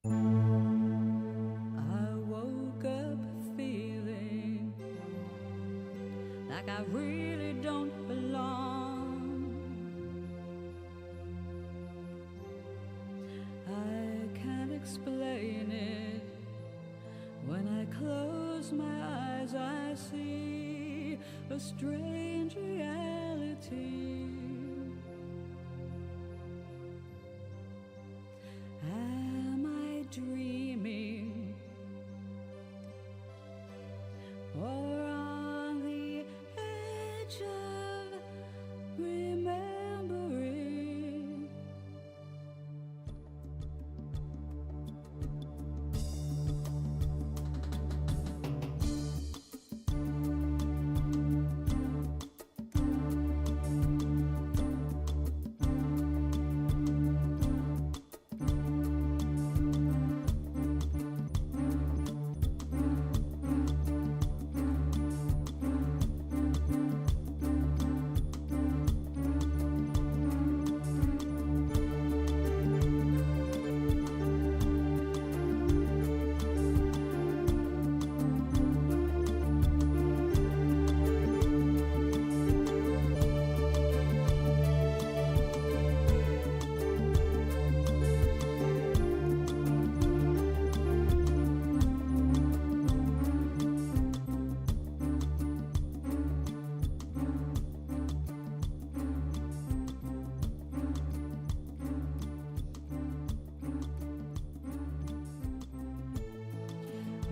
I woke up feeling like I really don't belong. I can't explain it. When I close my eyes, I see a strange reality. Am I dreaming? Or on the edge of remembering?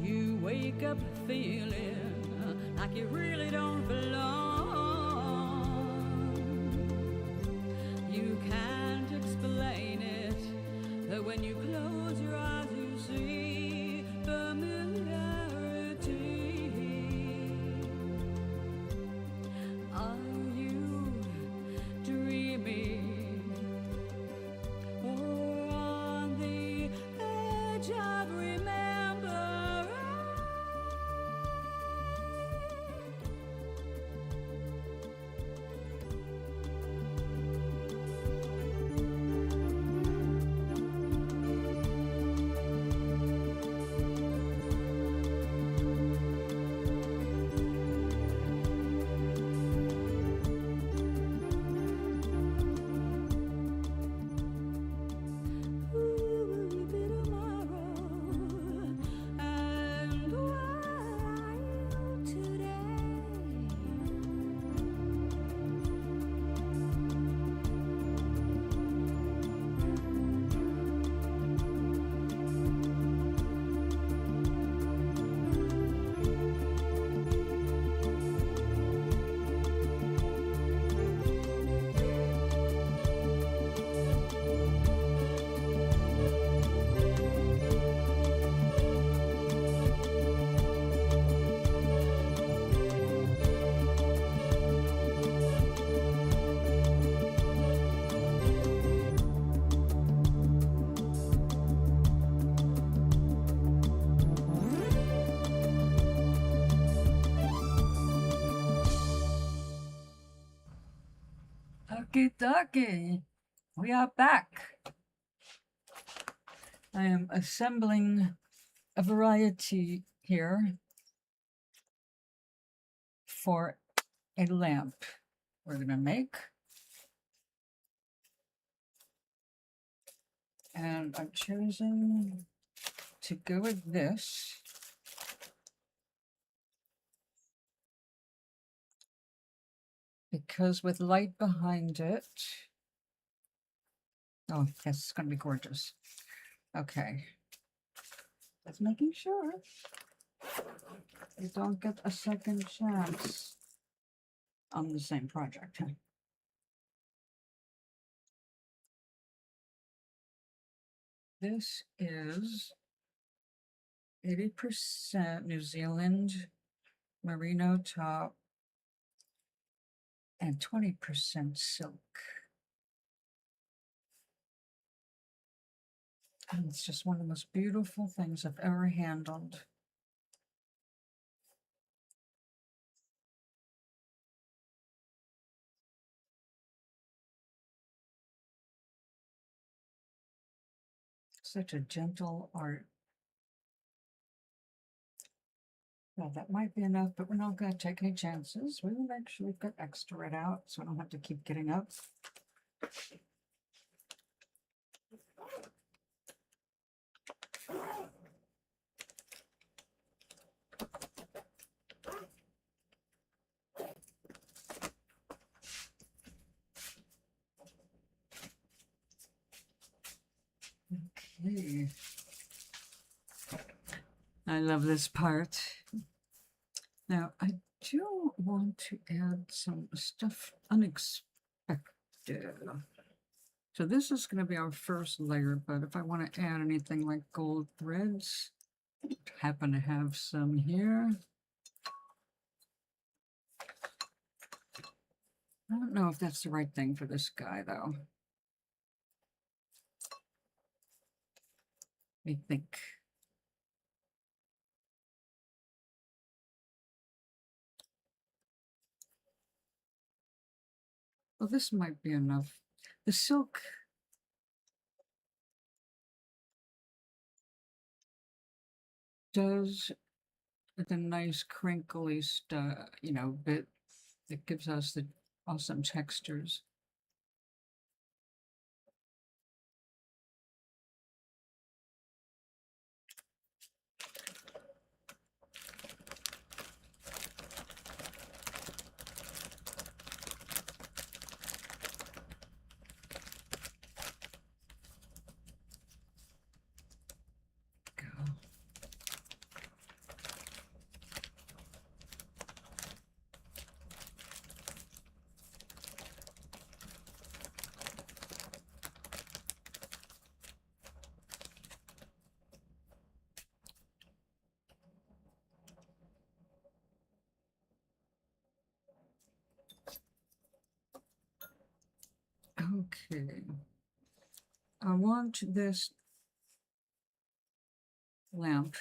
You wake up feeling like you really don't belong. You can't explain it, but when you close your eyes you see familiarity. Are you dreaming? Or on the edge of remembering? Who will you be tomorrow? And what are you today? Okie dokie, we are back. I am assembling a variety here for a lamp we're going to make. And I'm choosing to go with this. Because with light behind it, oh, yes, it's going to be gorgeous. Okay. Just making sure you don't get a second chance on the same project. This is 80% New Zealand merino top and 20% silk. And it's just one of the most beautiful things I've ever handled. such a gentle art. Well, that might be enough, but we're not going to take any chances. We will make sure we've got extra red out so I don't have to keep getting up. Okay. I love this part. Now, I do want to add some stuff unexpected. So this is going to be our first layer, but if I want to add anything like gold threads, happen to have some here. I don't know if that's the right thing for this guy, though. I think. Well, this might be enough. The silk does the nice crinkly stuff, bit that gives us the awesome textures. Okay. I want this lamp.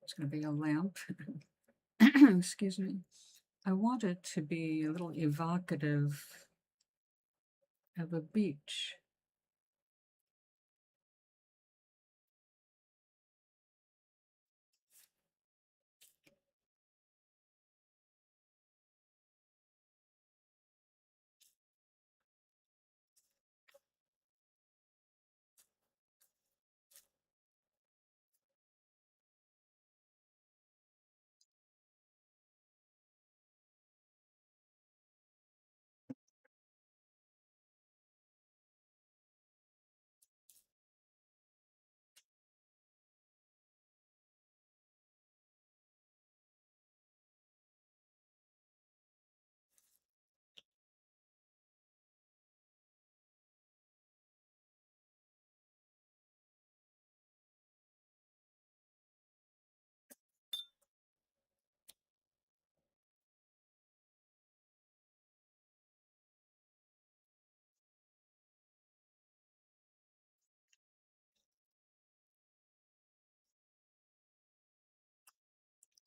It's going to be a lamp. Excuse me. I want it to be a little evocative of a beach.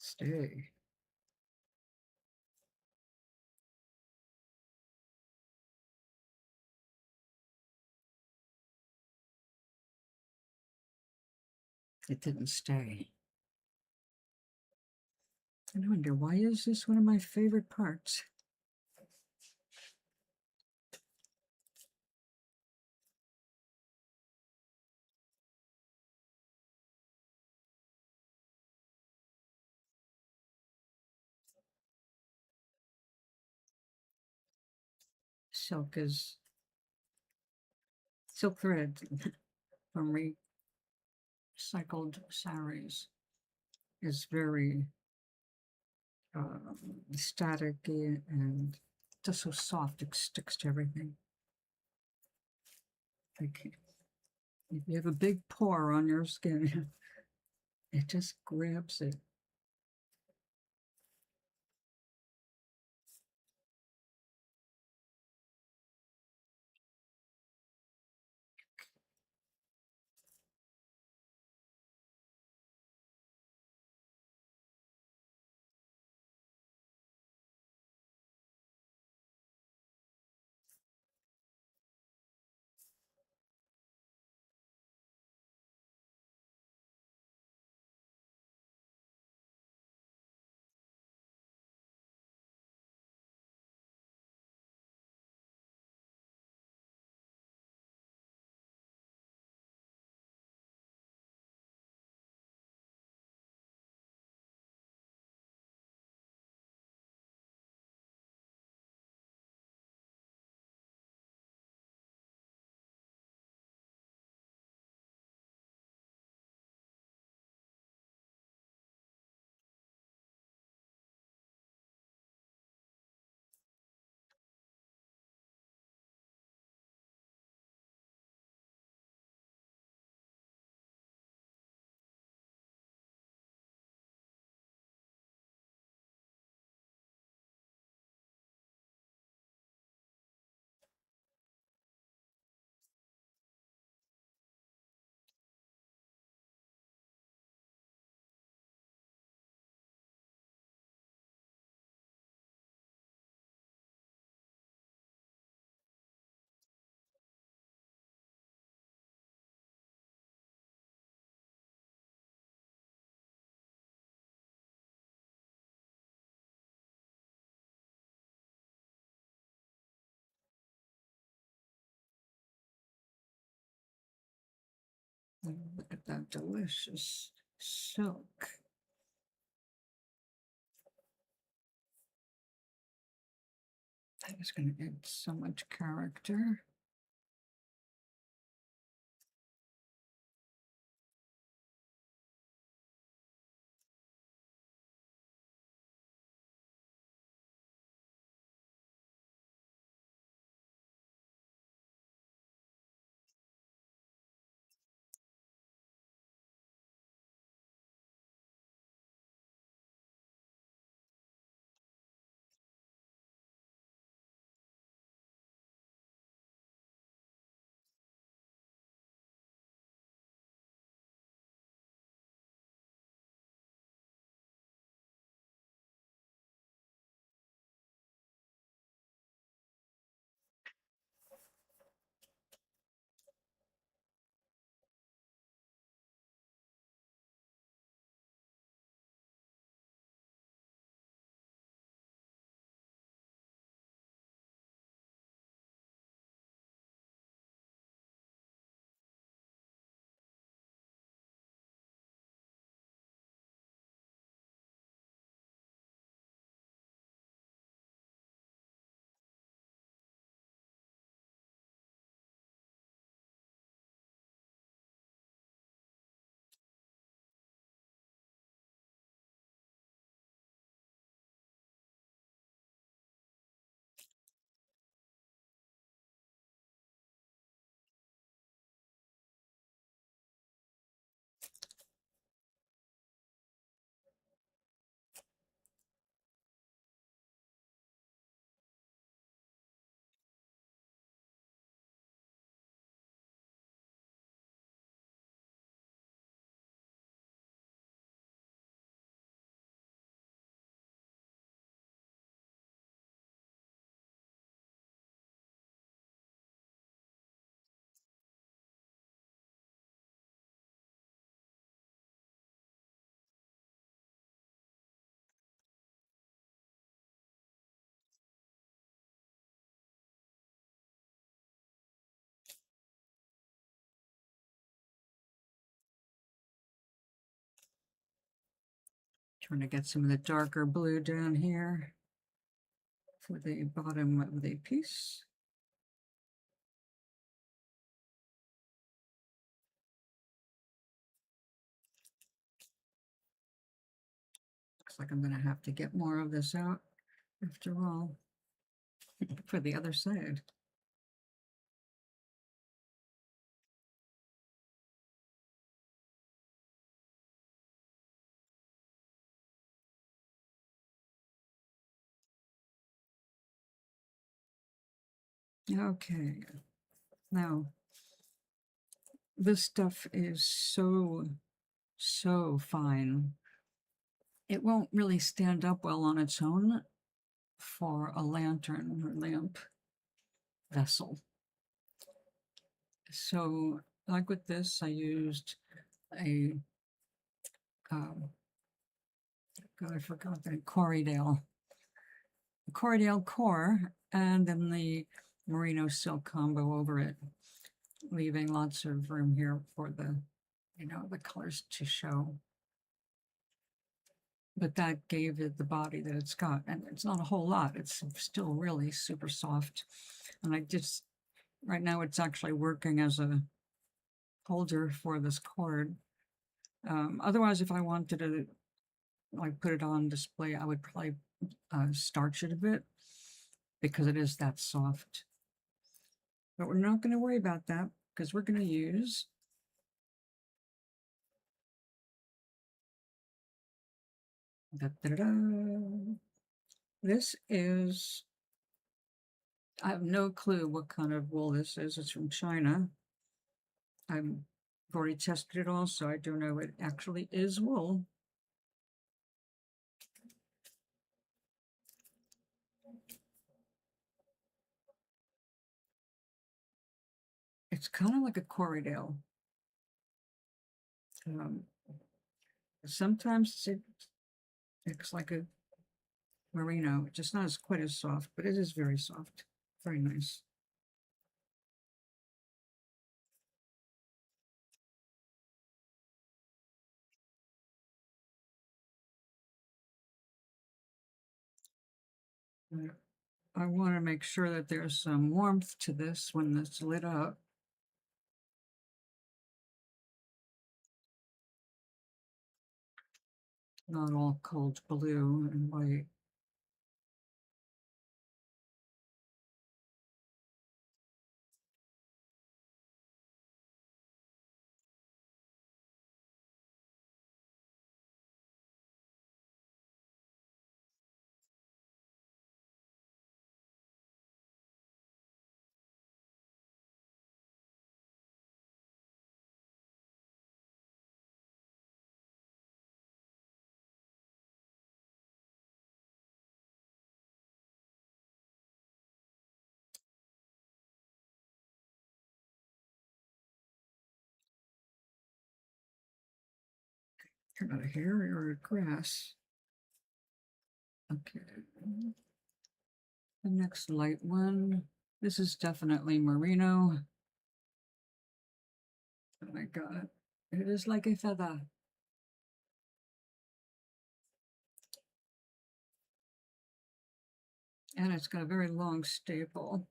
Stay. It didn't stay. I wonder, why is this one of my favorite parts? Silk thread from recycled saris is very staticky and just so soft. It sticks to everything. Like if you have a big pore on your skin, it just grabs it. Look at that delicious silk. That is going to add so much character. Trying to get some of the darker blue down here for the bottom of the piece. Looks like I'm going to have to get more of this out after all for the other side. Okay, now this stuff is so fine. It won't really stand up well on its own for a lantern or lamp vessel. So, like with this, I used a, God, I forgot that, Corriedale core, and then the merino silk combo over it, leaving lots of room here for the, the colors to show. But that gave it the body that it's got, and it's not a whole lot. It's still really super soft. And right now it's actually working as a holder for this cord. Otherwise, if I wanted to like put it on display, I would probably starch it a bit because it is that soft. But we're not going to worry about that because we're going to use this is, I have no clue what kind of wool this is. It's from China. I've already tested it all, so I don't know it actually is wool. It's kind of like a Corriedale. Sometimes it looks like a merino, just not quite as soft, but it is very soft, very nice. I want to make sure that there's some warmth to this when it's lit up. Not all cold blue and white. You're not a hair, you're a grass. Okay. The next light one. This is definitely merino. Oh my god. It is like a feather. And it's got a very long staple.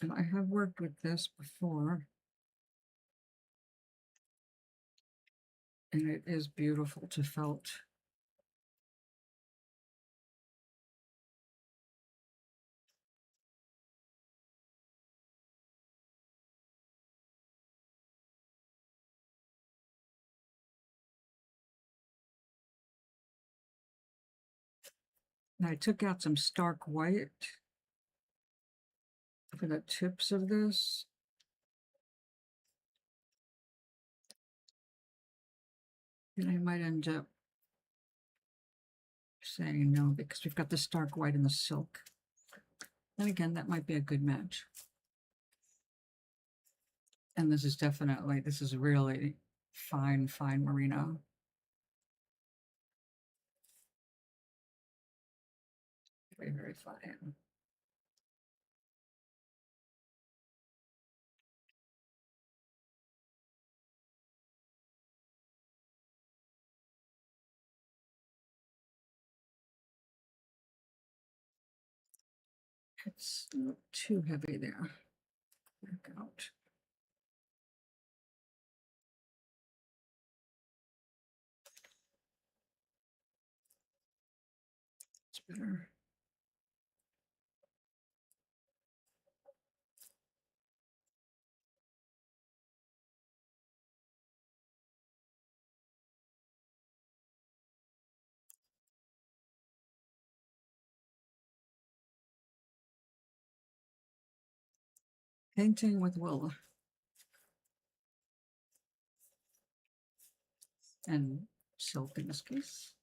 And I have worked with this before. And it is beautiful to felt. And I took out some stark white for the tips of this. And I might end up saying no because we've got the stark white and the silk. And again, that might be a good match. And this is really fine, fine merino. Very, very fine. It's not too heavy there. Back out. It's better. Painting with wool. And silk in this case.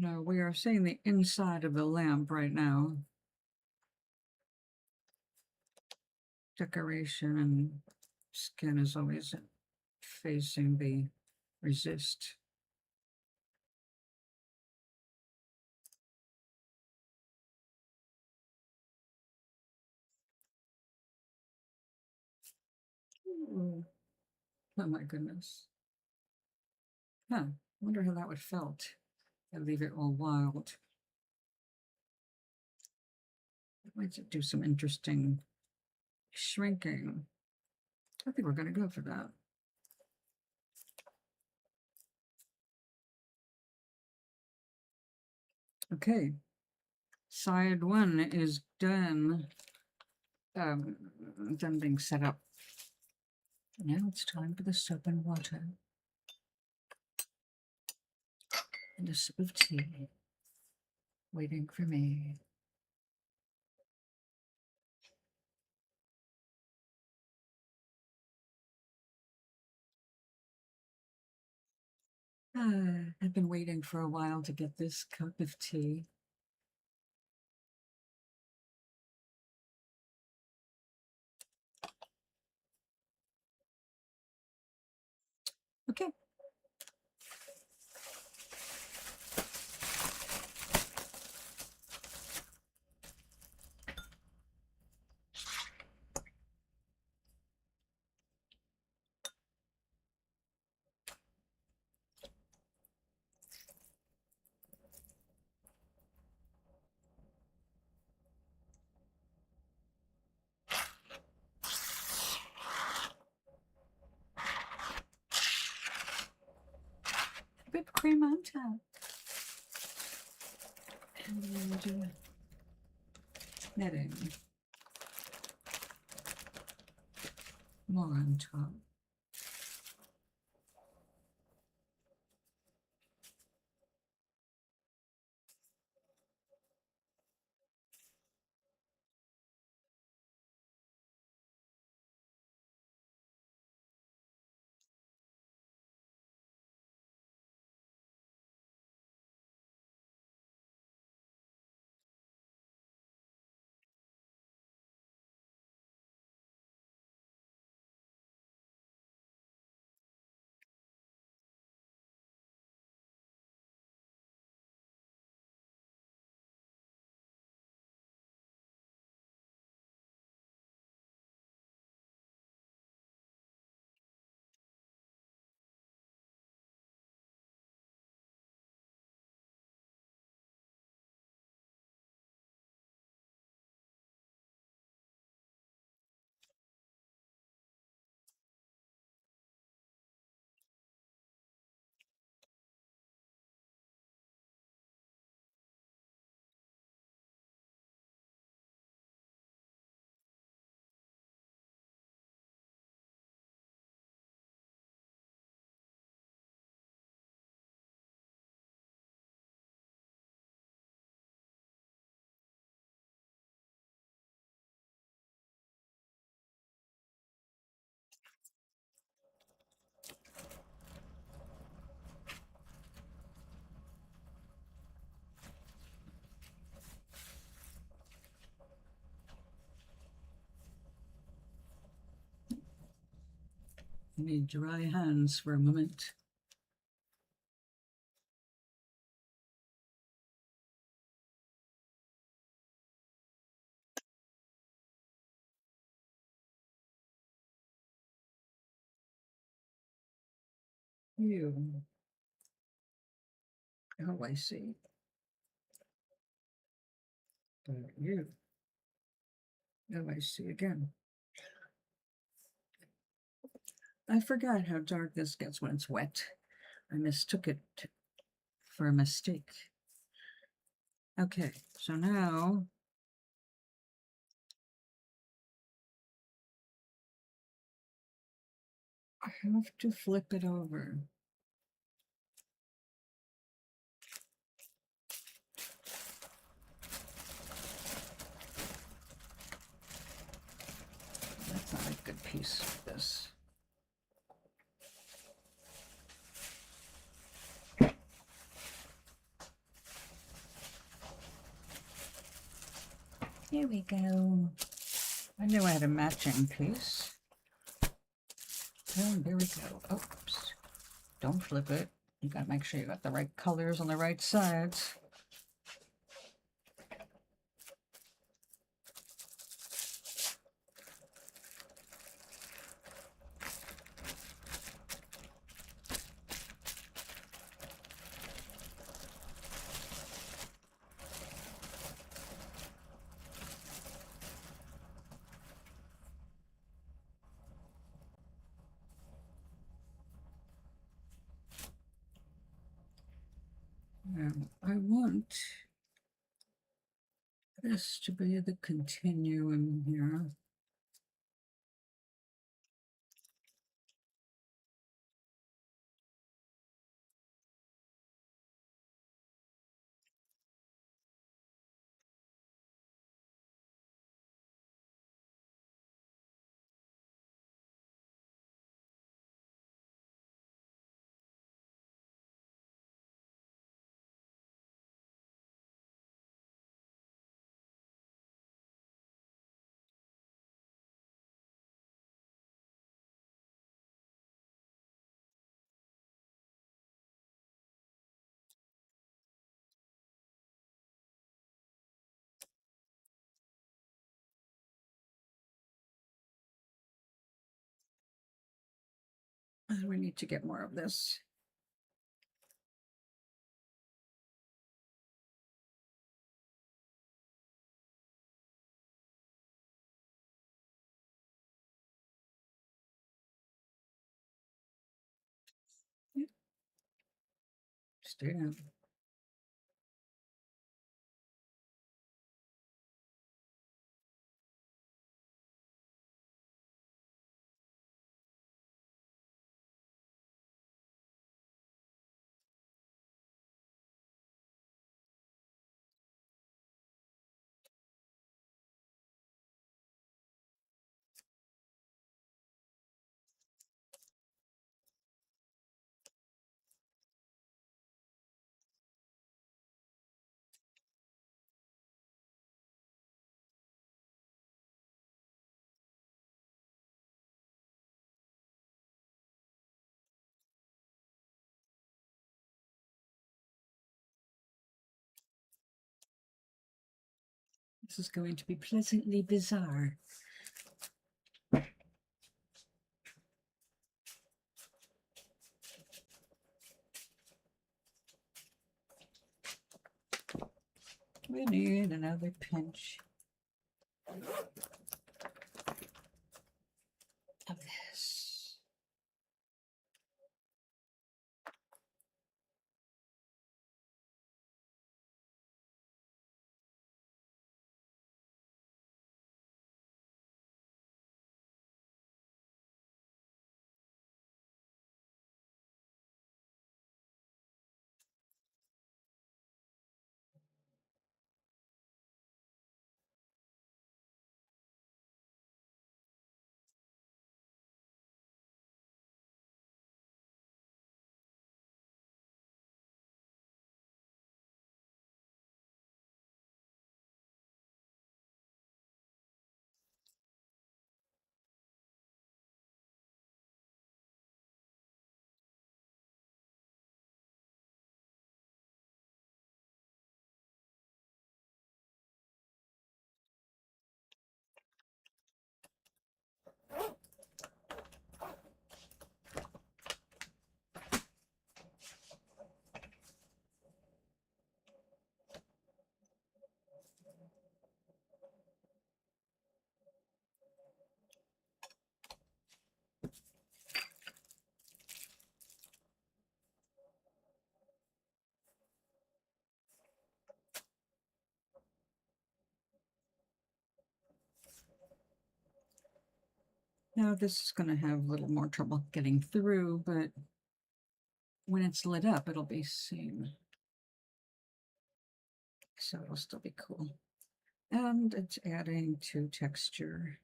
Now we are seeing the inside of the lamp right now. Decoration and skin is always facing the resist. Ooh. Oh my goodness. Huh. Wonder how that would felt. I leave it all wild. Might do some interesting shrinking. I think we're going to go for that. Okay. Side one is done. Done being set up. Now it's time for the soap and water. And a sip of tea. Waiting for me. I've been waiting for a while to get this cup of tea. Okay. Whipped cream on top. And knitting. More on top. I need dry hands for a moment. You. Oh, I see. You. Oh, I see again. I forgot how dark this gets when it's wet. I mistook it for a mistake. Okay, so now I have to flip it over. That's not a good piece of this. Here we go. I knew I had a matching piece. Oh, there we go. Oops. Don't flip it. You gotta make sure you got the right colors on the right sides. Now, I want this to be the continuum here. We need to get more of this. Stay down. This is going to be pleasantly bizarre. We need another pinch of this. Now this is going to have a little more trouble getting through, but when it's lit up, it'll be seen. So it'll still be cool. And it's adding to texture.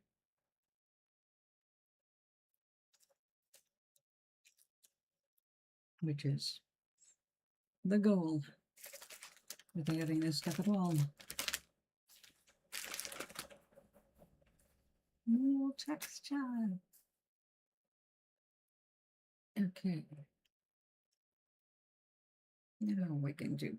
Which is the goal with adding this stuff at all. More texture. Okay. Now we can do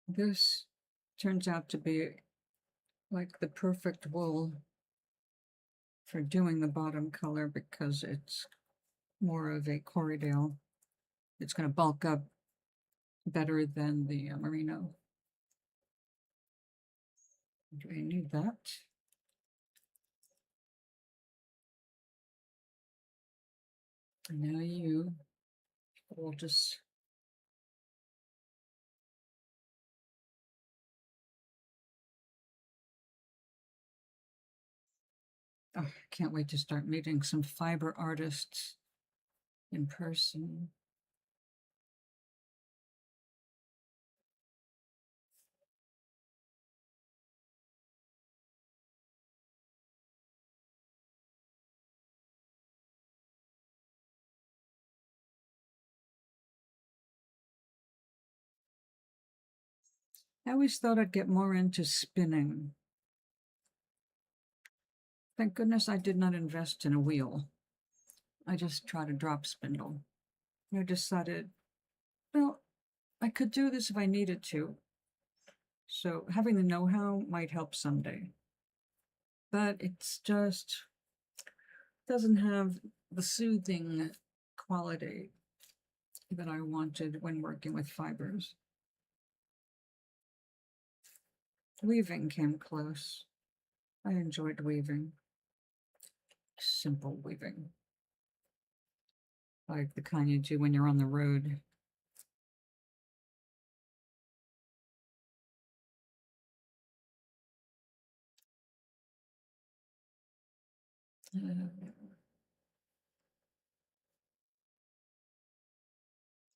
this. Turns out to be like the perfect wool for doing the bottom color because it's more of a Corriedale. It's going to bulk up better than the merino. Do I need that? And now you will just oh, I can't wait to start meeting some fiber artists in person. I always thought I'd get more into spinning. Thank goodness I did not invest in a wheel. I just tried a drop spindle. I decided Well, I could do this if I needed to. So having the know-how might help someday. But it's just doesn't have the soothing quality that I wanted when working with fibers. Weaving came close. I enjoyed weaving. Simple weaving. Like the kind you do when you're on the road.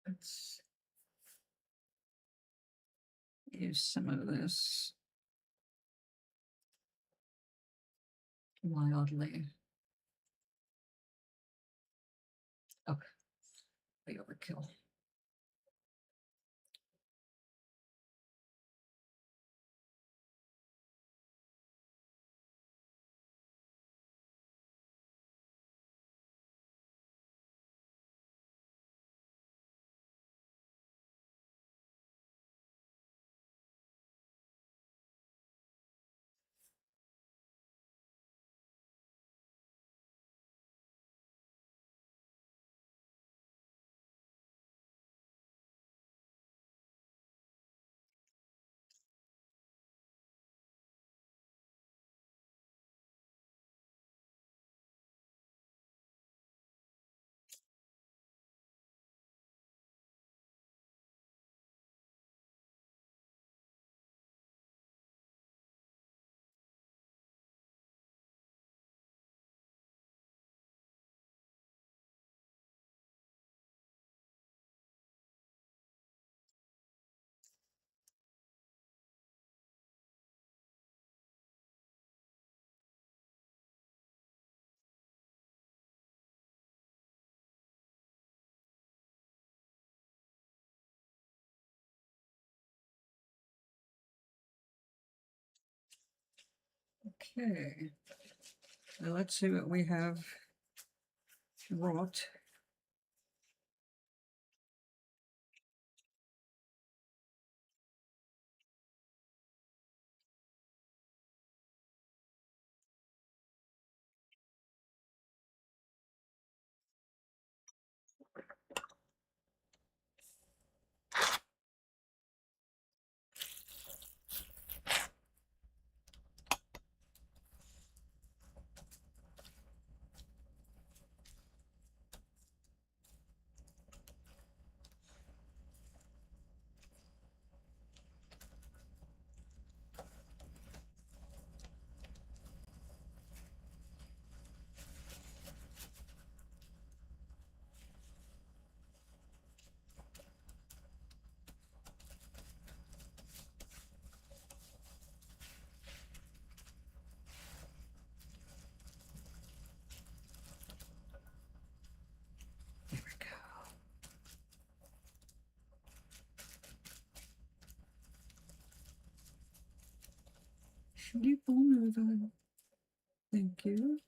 Let's use some of this wildly. Okay, the overkill. Okay, now let's see what we have wrought. There we go. Sleep on over. Thank you.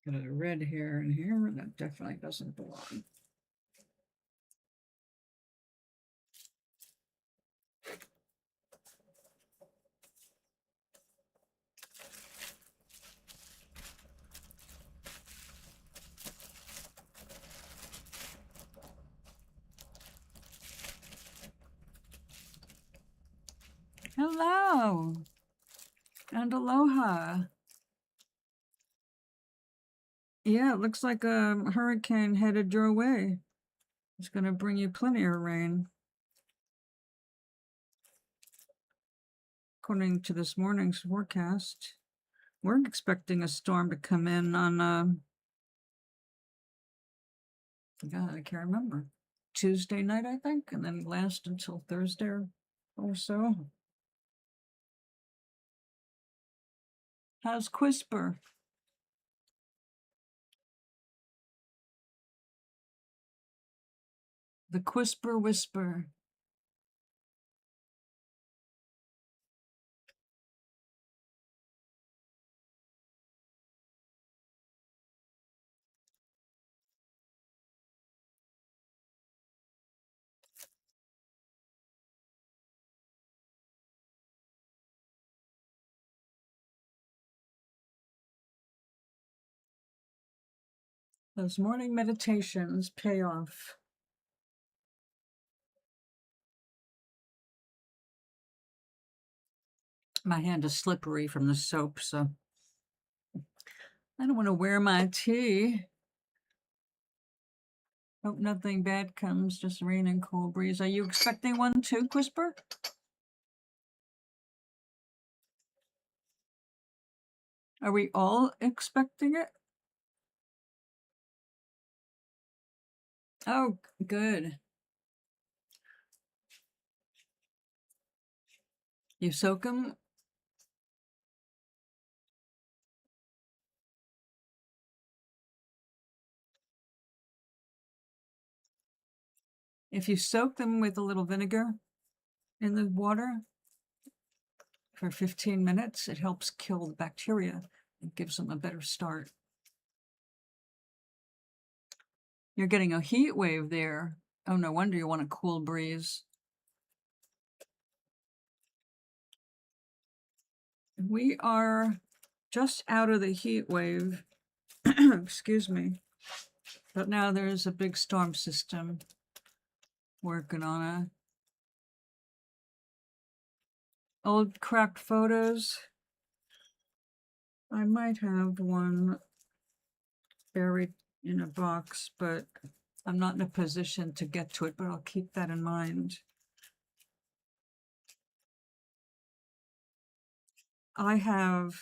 Got a red hair in here. That definitely doesn't belong. Hello and aloha. Yeah, it looks like a hurricane headed your way. It's going to bring you plenty of rain. According to this morning's forecast, we're expecting a storm to come in on, God, I can't remember, Tuesday night, I think, and then last until Thursday or so. How's Quisper? The Quisper Whisper. Those morning meditations pay off. My hand is slippery from the soap, so I don't want to wear my tea. Hope nothing bad comes, just rain and cool breeze. Are you expecting one too, Quisper? Are we all expecting it? Oh, good. You soak them? If you soak them with a little vinegar in the water for 15 minutes, it helps kill the bacteria and gives them a better start. You're getting a heat wave there. Oh, no wonder you want a cool breeze. We are just out of the heat wave. Excuse me. But now there's a big storm system working on it. Old cracked photos. I might have one buried in a box, but I'm not in a position to get to it, but I'll keep that in mind. I have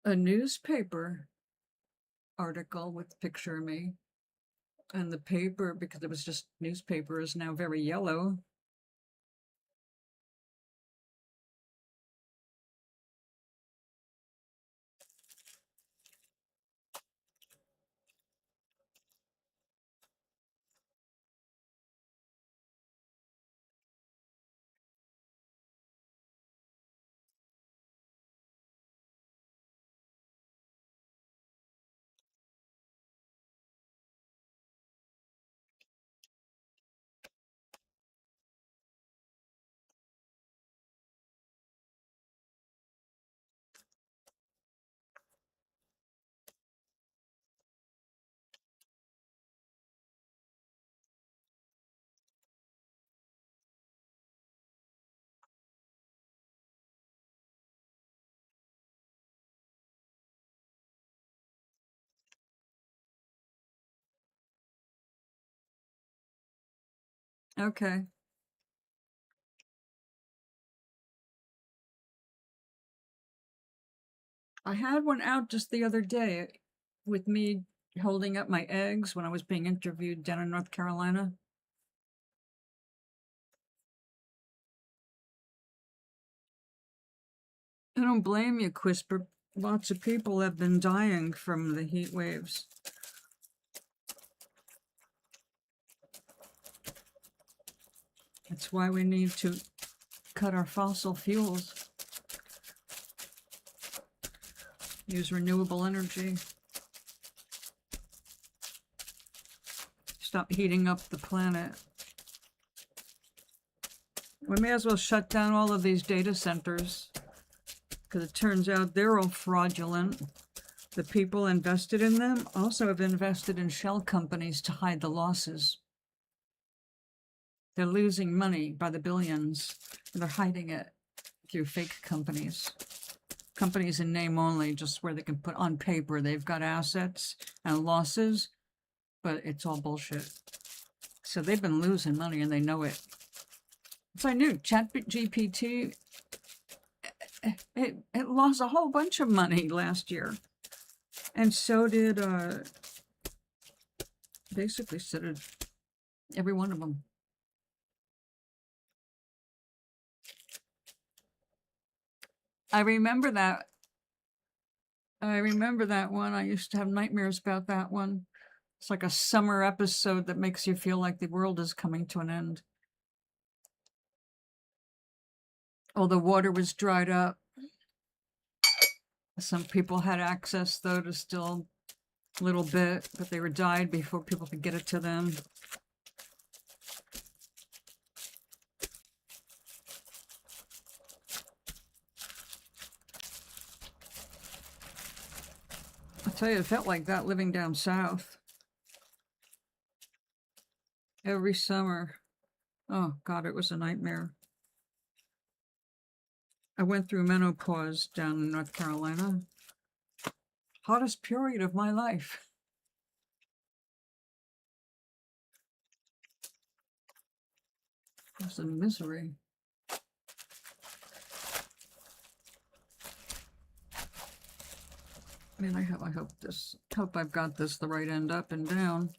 a newspaper article with a picture of me, and the paper, because it was just newspaper, is now very yellow. Okay. I had one out just the other day with me holding up my eggs when I was being interviewed down in North Carolina. I don't blame you, Quisper. Lots of people have been dying from the heat waves. That's why we need to cut our fossil fuels. Use renewable energy. Stop heating up the planet. We may as well shut down all of these data centers, because it turns out they're all fraudulent. The people invested in them also have invested in shell companies to hide the losses. They're losing money by the billions, and they're hiding it through fake companies. Companies in name only, just where they can put on paper they've got assets and losses, but it's all bullshit. So they've been losing money and they know it. So I knew ChatGPT, it lost a whole bunch of money last year. And so did, basically so did every one of them. I remember that one. I used to have nightmares about that one. It's like a summer episode that makes you feel like the world is coming to an end. Oh, the water was dried up. Some people had access, though, to still a little bit, but they were died before people could get it to them. I'll tell you, it felt like that living down south. Every summer. Oh, God, it was a nightmare. I went through menopause down in North Carolina. Hottest period of my life. It was a misery. I mean, I hope I've got this the right end up and down.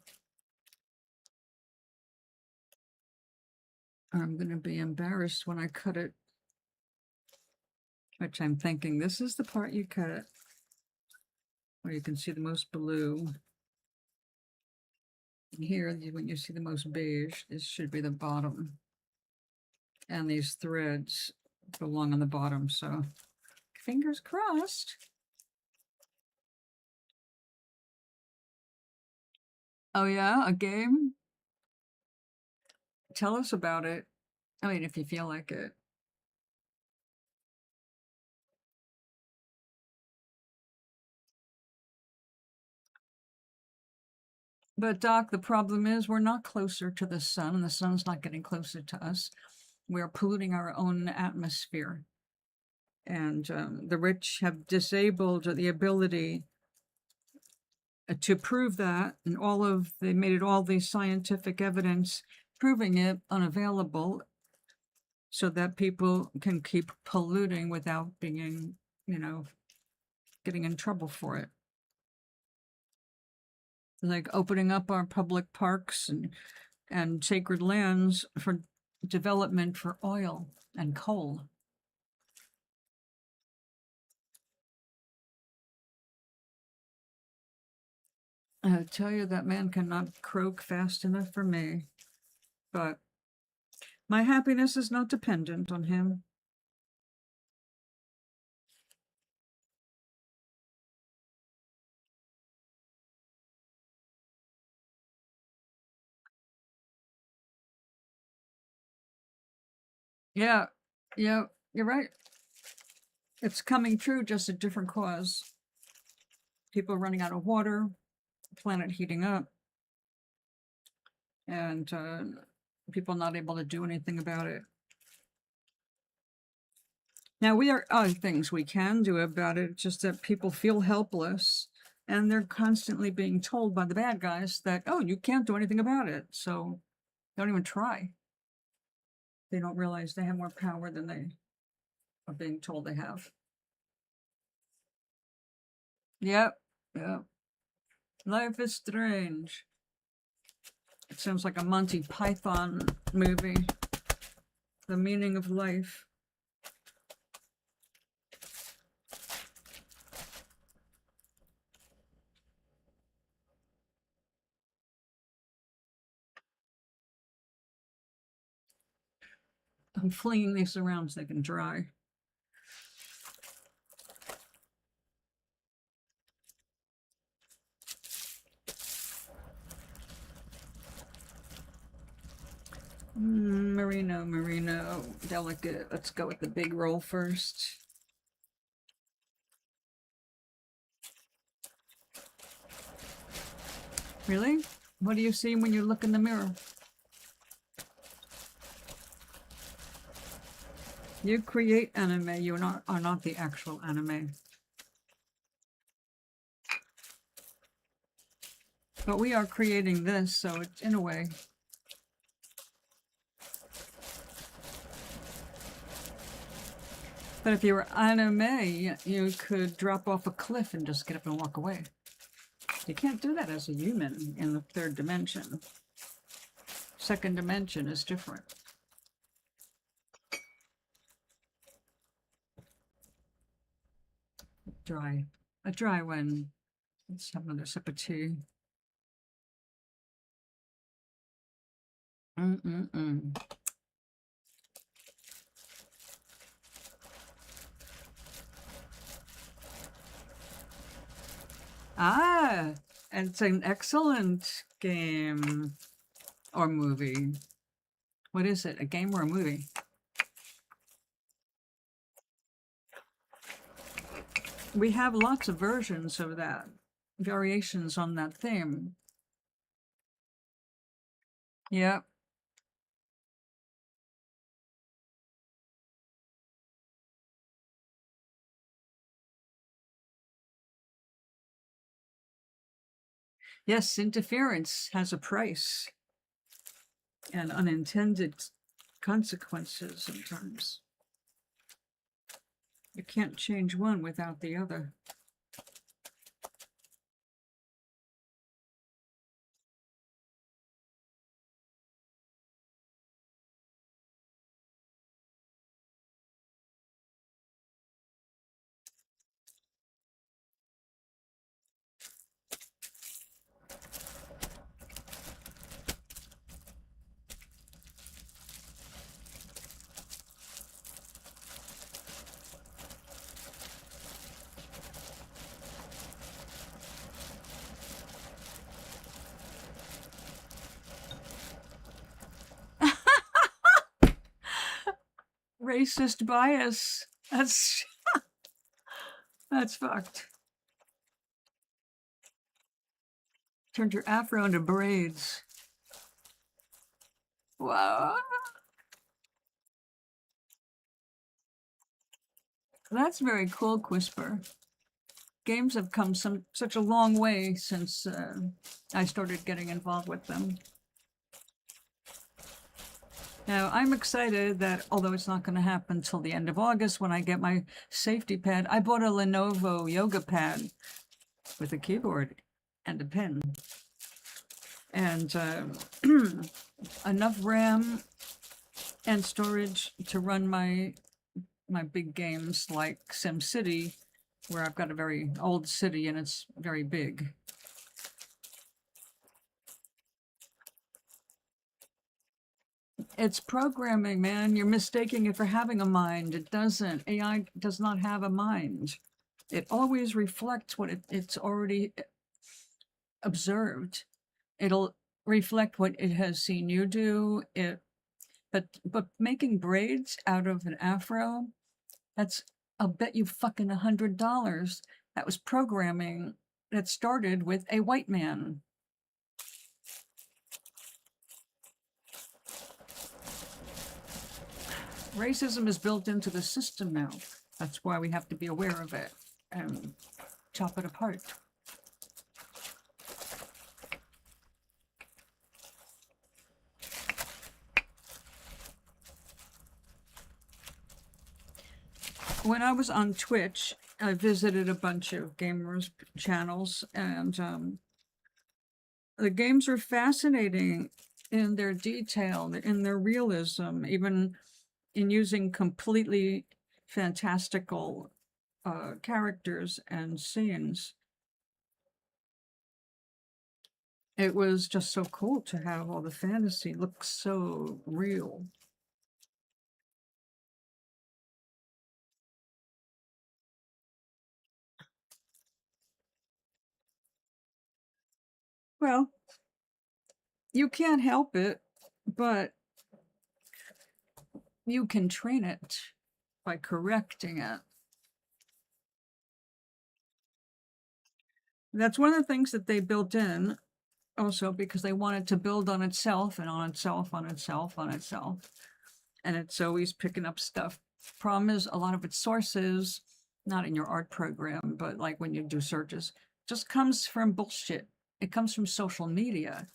I'm going to be embarrassed when I cut it. Which I'm thinking, this is the part you cut, where you can see the most blue. And here, when you see the most beige, this should be the bottom. And these threads belong on the bottom, so fingers crossed. Oh yeah, a game? Tell us about it. I mean, if you feel like it. But Doc, the problem is we're not closer to the sun, and the sun's not getting closer to us. We're polluting our own atmosphere. And the rich have disabled the ability to prove that, and they made it all these scientific evidence proving it unavailable, so that people can keep polluting without being, getting in trouble for it. Like opening up our public parks and sacred lands for development for oil and coal. I tell you, that man cannot croak fast enough for me. But my happiness is not dependent on him. Yeah, you're right. It's coming true, just a different cause. People running out of water, planet heating up, and people not able to do anything about it. Now, there are things we can do about it, just that people feel helpless, and they're constantly being told by the bad guys that, oh, you can't do anything about it, so don't even try. They don't realize they have more power than they are being told they have. Yep. Life is strange. It sounds like a Monty Python movie. The meaning of life. I'm flinging these around so they can dry. Merino, delicate. Let's go with the big roll first. Really? What do you see when you look in the mirror? You create anime, you are not the actual anime. But we are creating this, so it's in a way. But if you were anime, you could drop off a cliff and just get up and walk away. You can't do that as a human in the third dimension. Second dimension is different. Dry. A dry one. Let's have another sip of tea. Ah, it's an excellent game or movie. What is it? A game or a movie? We have lots of versions of that, variations on that theme. Yep. Yes, interference has a price and unintended consequences sometimes. You can't change one without the other. Racist bias. That's fucked. Turned your afro into braids. Wow. That's very cool, Quisper. Games have come such a long way since I started getting involved with them. Now, I'm excited that, although it's not going to happen until the end of August when I get my safety pad, I bought a Lenovo yoga pad with a keyboard and a pen. And enough RAM and storage to run my big games like SimCity, where I've got a very old city and it's very big. It's programming, man. You're mistaking it for having a mind. It doesn't. AI does not have a mind. It always reflects what it's already observed. It'll reflect what it has seen you do. But making braids out of an afro, I'll bet you fucking $100. That was programming that started with a white man. Racism is built into the system now. That's why we have to be aware of it and chop it apart. When I was on Twitch, I visited a bunch of gamers' channels, and the games are fascinating in their detail, in their realism, even in using completely fantastical characters and scenes. It was just so cool to have all the fantasy look so real. Well, you can't help it, but you can train it by correcting it. That's one of the things that they built in also, because they wanted to build on itself and on itself, on itself, on itself. And it's always picking up stuff. Problem is, a lot of its sources, not in your art program, but like when you do searches, just comes from bullshit. It comes from social media.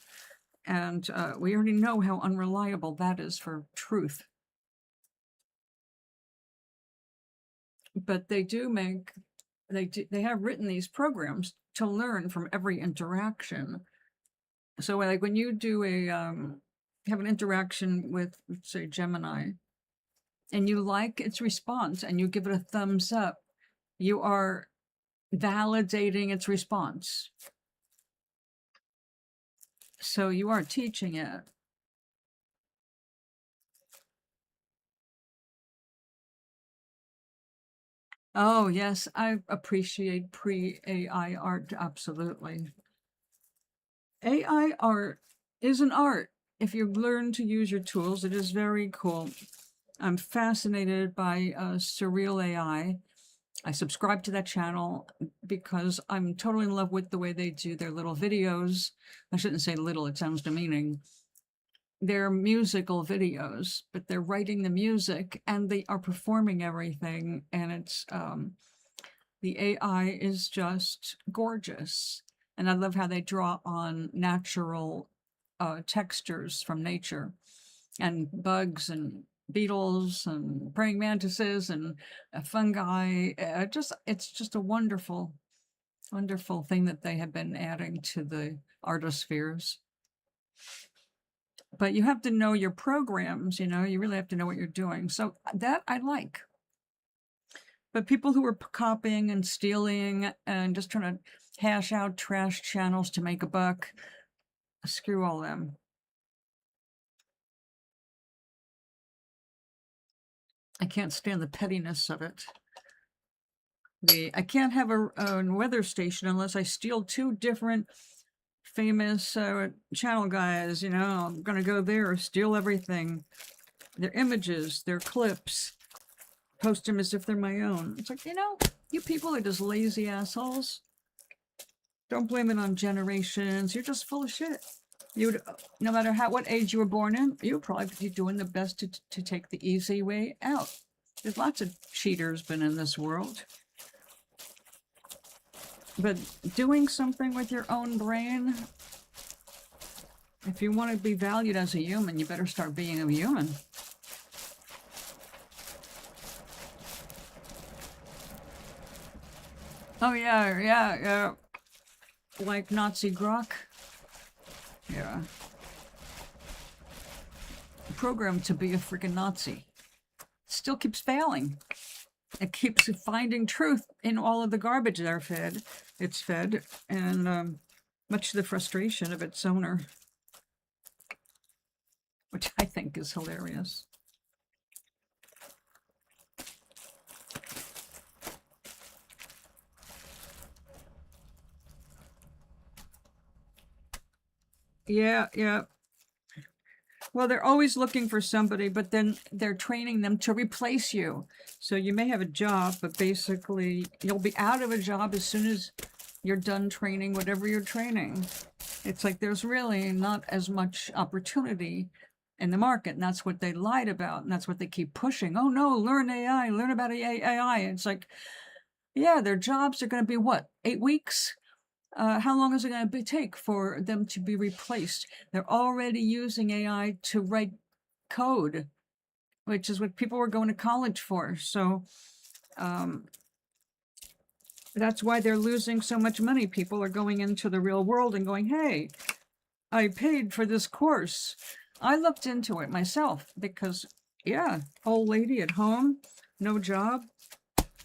And we already know how unreliable that is for truth. But they have written these programs to learn from every interaction. So like when you do have an interaction with, say, Gemini, and you like its response and you give it a thumbs up, you are validating its response. So you are teaching it. Oh, yes, I appreciate pre-AI art, absolutely. AI art is an art. If you learn to use your tools, it is very cool. I'm fascinated by Surreal AI. I subscribe to that channel because I'm totally in love with the way they do their little videos. I shouldn't say little, it sounds demeaning. They're musical videos, but they're writing the music and they are performing everything. And it's, the AI is just gorgeous. And I love how they draw on natural textures from nature and bugs and beetles and praying mantises and fungi. It's just a wonderful, wonderful thing that they have been adding to the artospheres. But you have to know your programs, you really have to know what you're doing. So that I like. But people who are copying and stealing and just trying to hash out trash channels to make a buck, screw all them. I can't stand the pettiness of it. I can't have a weather station unless I steal 2 different famous channel guys, I'm going to go there, steal everything. Their images, their clips, post them as if they're my own. It's like, you people are just lazy assholes. Don't blame it on generations. You're just full of shit. No matter what age you were born in, you would probably be doing the best to take the easy way out. There's lots of cheaters been in this world. But doing something with your own brain, if you want to be valued as a human, you better start being a human. Oh, yeah. Like Nazi grok. Yeah. Programmed to be a freaking Nazi. Still keeps failing. It keeps finding truth in all of the garbage it's fed, and much to the frustration of its owner, which I think is hilarious. Yeah. Well, they're always looking for somebody, but then they're training them to replace you. So you may have a job, but basically you'll be out of a job as soon as you're done training whatever you're training. It's like there's really not as much opportunity in the market, and that's what they lied about, and that's what they keep pushing. Oh no, learn AI, learn about AI. It's like, yeah, their jobs are going to be what, 8 weeks? How long is it going to take for them to be replaced? They're already using AI to write code, which is what people were going to college for. So that's why they're losing so much money. People are going into the real world and going, hey, I paid for this course. I looked into it myself because, yeah, old lady at home, no job,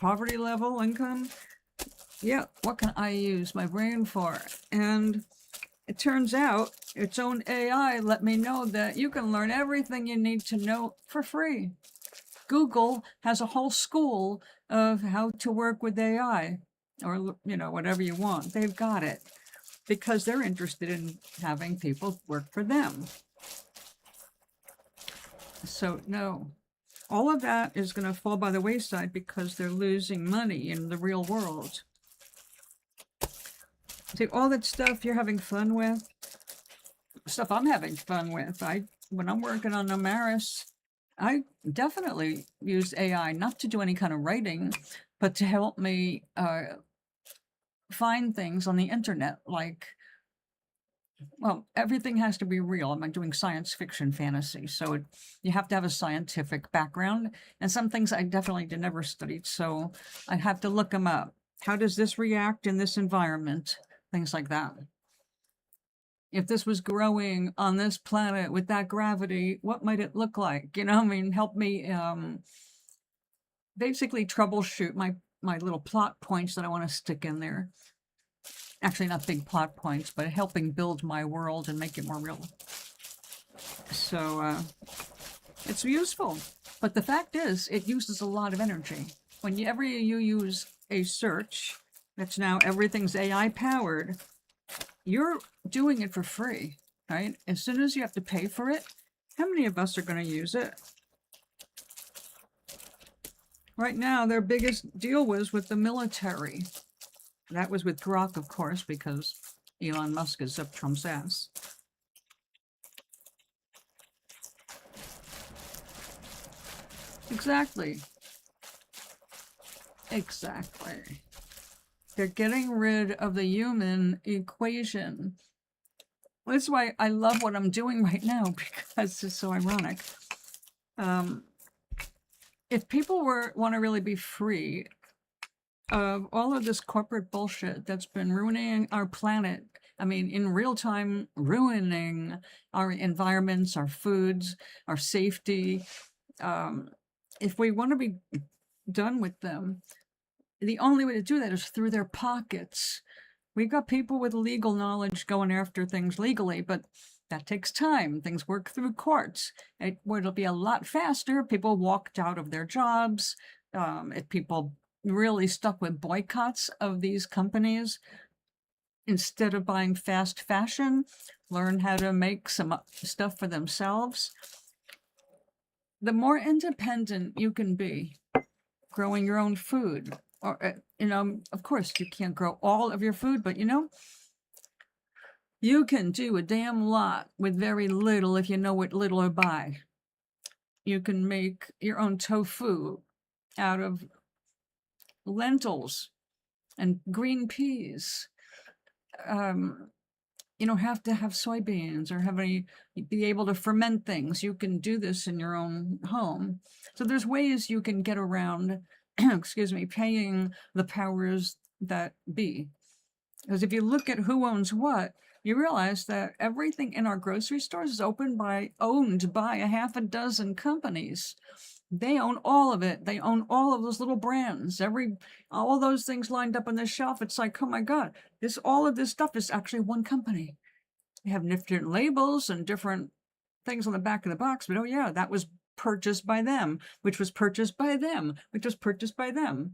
poverty level, income. Yeah, what can I use my brain for? And it turns out its own AI let me know that you can learn everything you need to know for free. Google has a whole school of how to work with AI, or, whatever you want. They've got it because they're interested in having people work for them. So, no. all of that is going to fall by the wayside because they're losing money in the real world. See, all that stuff you're having fun with, stuff I'm having fun with. When I'm working on Amaris, I definitely use AI, not to do any kind of writing, but to help me find things on the internet. Like, well, everything has to be real. I'm doing science fiction fantasy, so you have to have a scientific background. And some things I definitely never studied, so I have to look them up. How does this react in this environment? Things like that. If this was growing on this planet with that gravity, what might it look like? You know, I mean, help me basically troubleshoot my little plot points that I want to stick in there. Actually, not big plot points, but helping build my world and make it more real. So it's useful. But the fact is, it uses a lot of energy. Whenever you use a search, that's now everything's AI powered, you're doing it for free, right? As soon as you have to pay for it, how many of us are going to use it? Right now, their biggest deal was with the military. That was with Grok, of course, because Elon Musk is up Trump's ass. Exactly. Exactly. They're getting rid of the human equation. That's why I love what I'm doing right now, because it's so ironic. If people want to really be free of all of this corporate bullshit that's been ruining our planet, I mean, in real time, ruining our environments, our foods, our safety, if we want to be done with them, the only way to do that is through their pockets. We've got people with legal knowledge going after things legally, but that takes time. Things work through courts. It'll be a lot faster. People walked out of their jobs. If people really stuck with boycotts of these companies, instead of buying fast fashion, learn how to make some stuff for themselves. The more independent you can be, growing your own food, or, of course, you can't grow all of your food, but, you can do a damn lot with very little if you know what little to buy. You can make your own tofu out of lentils and green peas. You don't have to have soybeans or be able to ferment things. You can do this in your own home. So there's ways you can get around paying the powers that be. Because if you look at who owns what, you realize that everything in our grocery stores is owned by a half a dozen companies. They own all of it. They own all of those little brands. All those things lined up on the shelf. It's like, oh my God, all of this stuff is actually one company. They have different labels and different things on the back of the box, but oh yeah, that was purchased by them, which was purchased by them, which was purchased by them,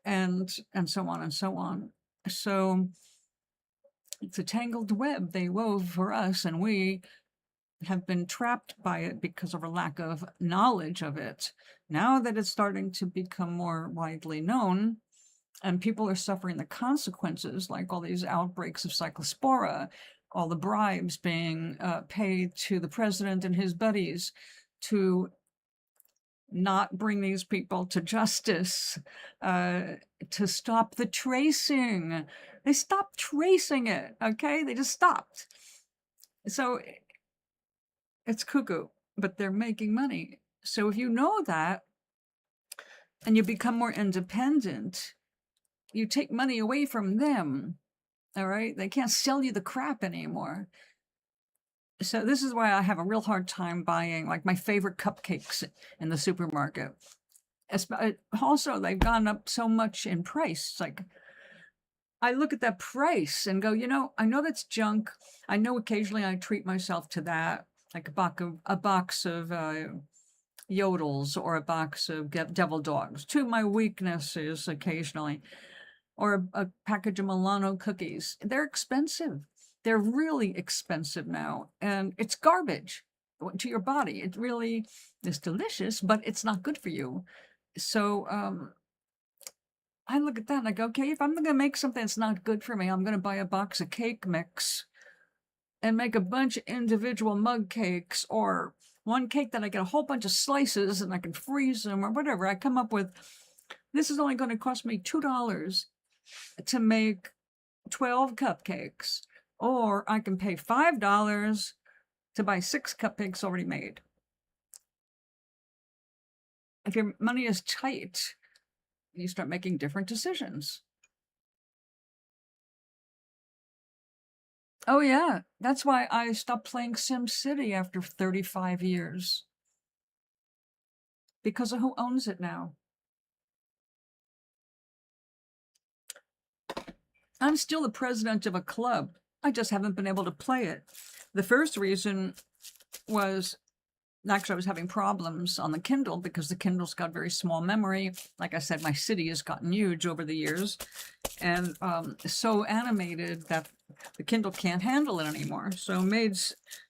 and so on and so on. So it's a tangled web they wove for us, and we have been trapped by it because of our lack of knowledge of it. Now that it's starting to become more widely known, and people are suffering the consequences, like all these outbreaks of cyclospora, all the bribes being paid to the president and his buddies to not bring these people to justice, to stop the tracing. They stopped tracing it, okay? They just stopped. So it's cuckoo, but they're making money. So if you know that and you become more independent, you take money away from them, all right? They can't sell you the crap anymore. So this is why I have a real hard time buying, like, my favorite cupcakes in the supermarket. Also, they've gone up so much in price. It's like, I look at that price and go, I know that's junk. I know occasionally I treat myself to that, like a box of yodels or a box of devil dogs. Two of my weaknesses occasionally. Or a package of Milano cookies. They're expensive. They're really expensive now, and it's garbage. to your body. It really is delicious, but it's not good for you. So I look at that and I go, okay, if I'm going to make something that's not good for me, I'm going to buy a box of cake mix and make a bunch of individual mug cakes, or one cake that I get a whole bunch of slices and I can freeze them or whatever. I come up with, this is only going to cost me $2 to make 12 cupcakes, or I can pay $5 to buy 6 cupcakes already made. If your money is tight, you start making different decisions. Oh yeah, that's why I stopped playing SimCity after 35 years. Because of who owns it now. I'm still the president of a club. I just haven't been able to play it. The first reason was, actually, I was having problems on the Kindle because the Kindle's got very small memory. Like I said, my city has gotten huge over the years, and so animated that the Kindle can't handle it anymore. So it made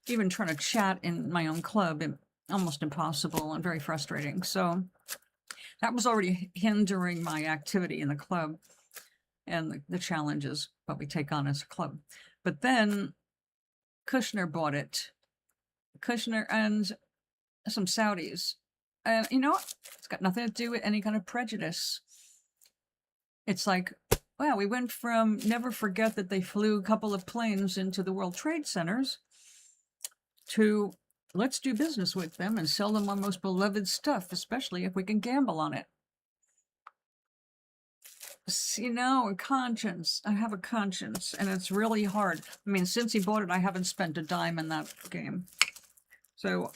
even trying to chat in my own club almost impossible and very frustrating. So that was already hindering my activity in the club and the challenges what we take on as a club. But then Kushner bought it. Kushner and some Saudis. And you know what? It's got nothing to do with any kind of prejudice. It's like, well, we went from never forget that they flew a couple of planes into the World Trade Centers to let's do business with them and sell them our most beloved stuff, especially if we can gamble on it. You know, a conscience. I have a conscience, and it's really hard. I mean, since he bought it, I haven't spent a dime in that game. So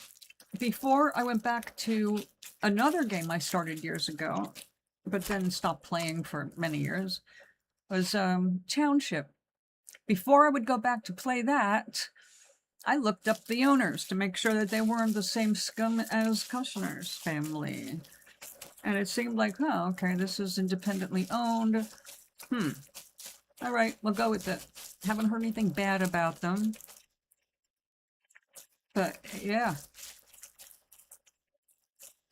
before I went back to another game I started years ago, but then stopped playing for many years, was Township. Before I would go back to play that, I looked up the owners to make sure that they weren't the same scum as Kushner's family. And it seemed like, oh, okay, this is independently owned. All right, we'll go with it. Haven't heard anything bad about them. But yeah,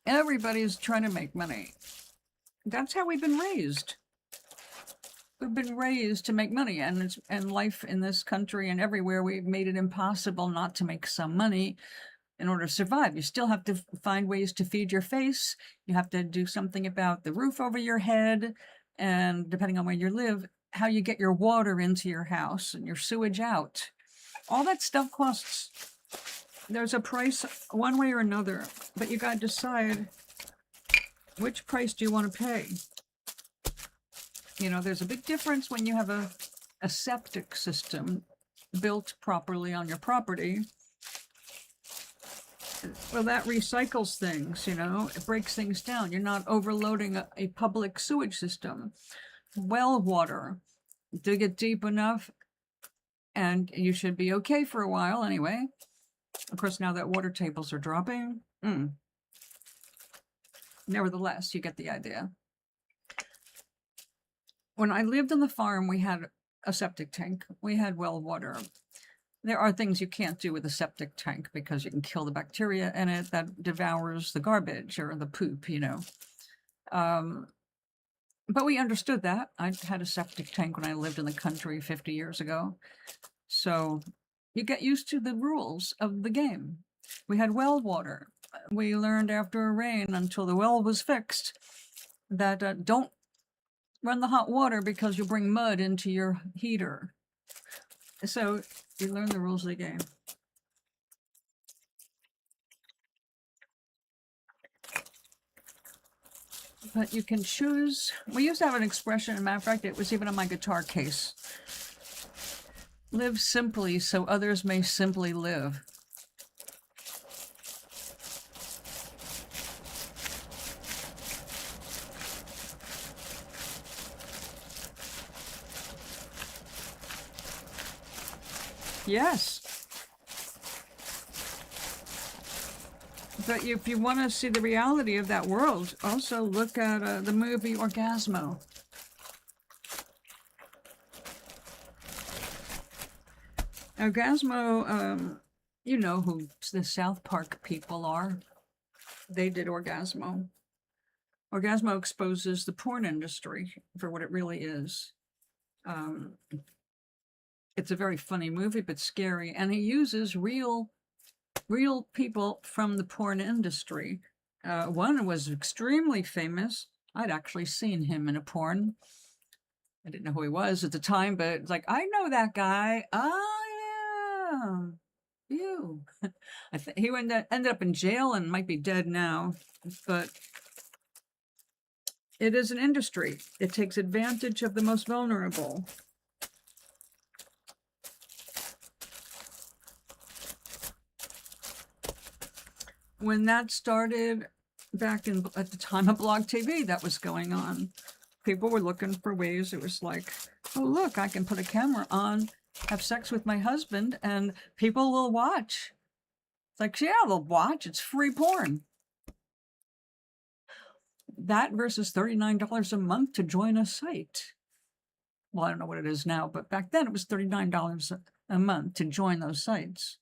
everybody's trying to make money. That's how we've been raised. We've been raised to make money, and life in this country and everywhere, we've made it impossible not to make some money in order to survive. You still have to find ways to feed your face. You have to do something about the roof over your head, and depending on where you live, how you get your water into your house and your sewage out. All that stuff costs. There's a price one way or another, but you got to decide which price do you want to pay. You know, there's a big difference when you have a septic system built properly on your property. Well, that recycles things, you know, it breaks things down. You're not overloading a public sewage system. Well water, dig it deep enough, and you should be okay for a while anyway. Of course, now that water tables are dropping, nevertheless, you get the idea. When I lived on the farm, we had a septic tank. We had well water. There are things you can't do with a septic tank because you can kill the bacteria in it that devours the garbage or the poop, you know. But we understood that. I had a septic tank when I lived in the country 50 years ago. So you get used to the rules of the game. We had well water. We learned after a rain until the well was fixed that don't run the hot water because you'll bring mud into your heater. So you learn the rules of the game. But you can choose. We used to have an expression, as a matter of fact, it was even on my guitar case. Live simply so others may simply live. Yes. But if you want to see the reality of that world, also look at the movie Orgasmo. Orgasmo, You know who the South Park people are. They did Orgasmo. Orgasmo exposes the porn industry for what it really is. It's a very funny movie, but scary. And he uses real people from the porn industry. One was extremely famous. I'd actually seen him in a porn. I didn't know who he was at the time, but it's like, I know that guy. Oh, yeah. You. I think he ended up in jail and might be dead now. But it is an industry. It takes advantage of the most vulnerable. When that started back at the time of Blog TV, that was going on. People were looking for ways. It was like, oh, look, I can put a camera on, have sex with my husband, and people will watch. It's like, yeah, they'll watch. It's free porn. That versus $39 a month to join a site. Well, I don't know what it is now, but back then it was $39 a month to join those sites.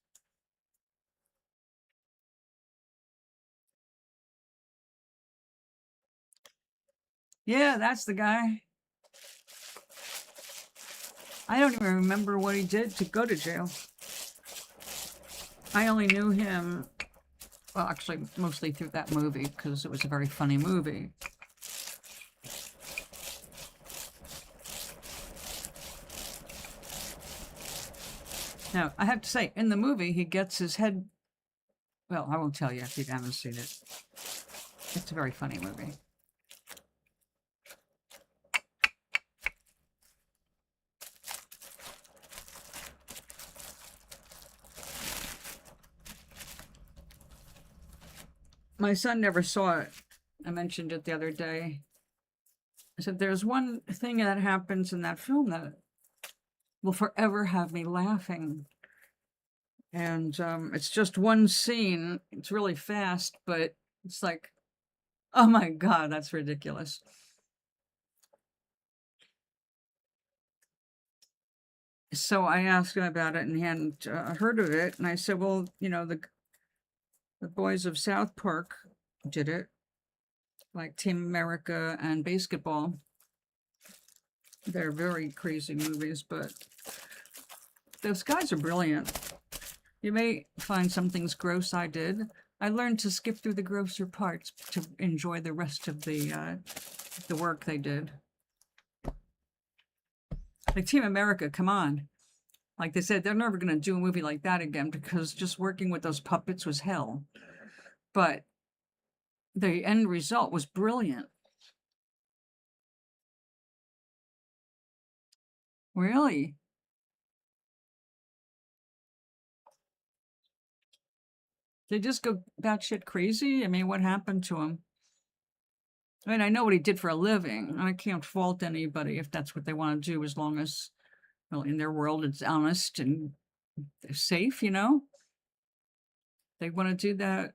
Yeah, that's the guy. I don't even remember what he did to go to jail. I only knew him, well, actually, mostly through that movie, because it was a very funny movie. Now, I have to say, in the movie, he gets his head, well, I won't tell you if you haven't seen it. It's a very funny movie. My son never saw it. I mentioned it the other day. I said, there's one thing that happens in that film that will forever have me laughing. And it's just one scene. It's really fast, but it's like, oh my God, that's ridiculous. So I asked him about it, and he hadn't heard of it. And I said, well, you know, the boys of South Park did it, like Team America and basketball. They're very crazy movies, but those guys are brilliant. You may find some things gross. I did. I learned to skip through the grosser parts to enjoy the rest of the work they did. Like Team America, come on. Like they said, they're never going to do a movie like that again because just working with those puppets was hell. But the end result was brilliant. Really? They just go batshit crazy? I mean, what happened to him? I mean, I know what he did for a living. I can't fault anybody if that's what they want to do, as long as, well, in their world, it's honest and they're safe, you know? They want to do that.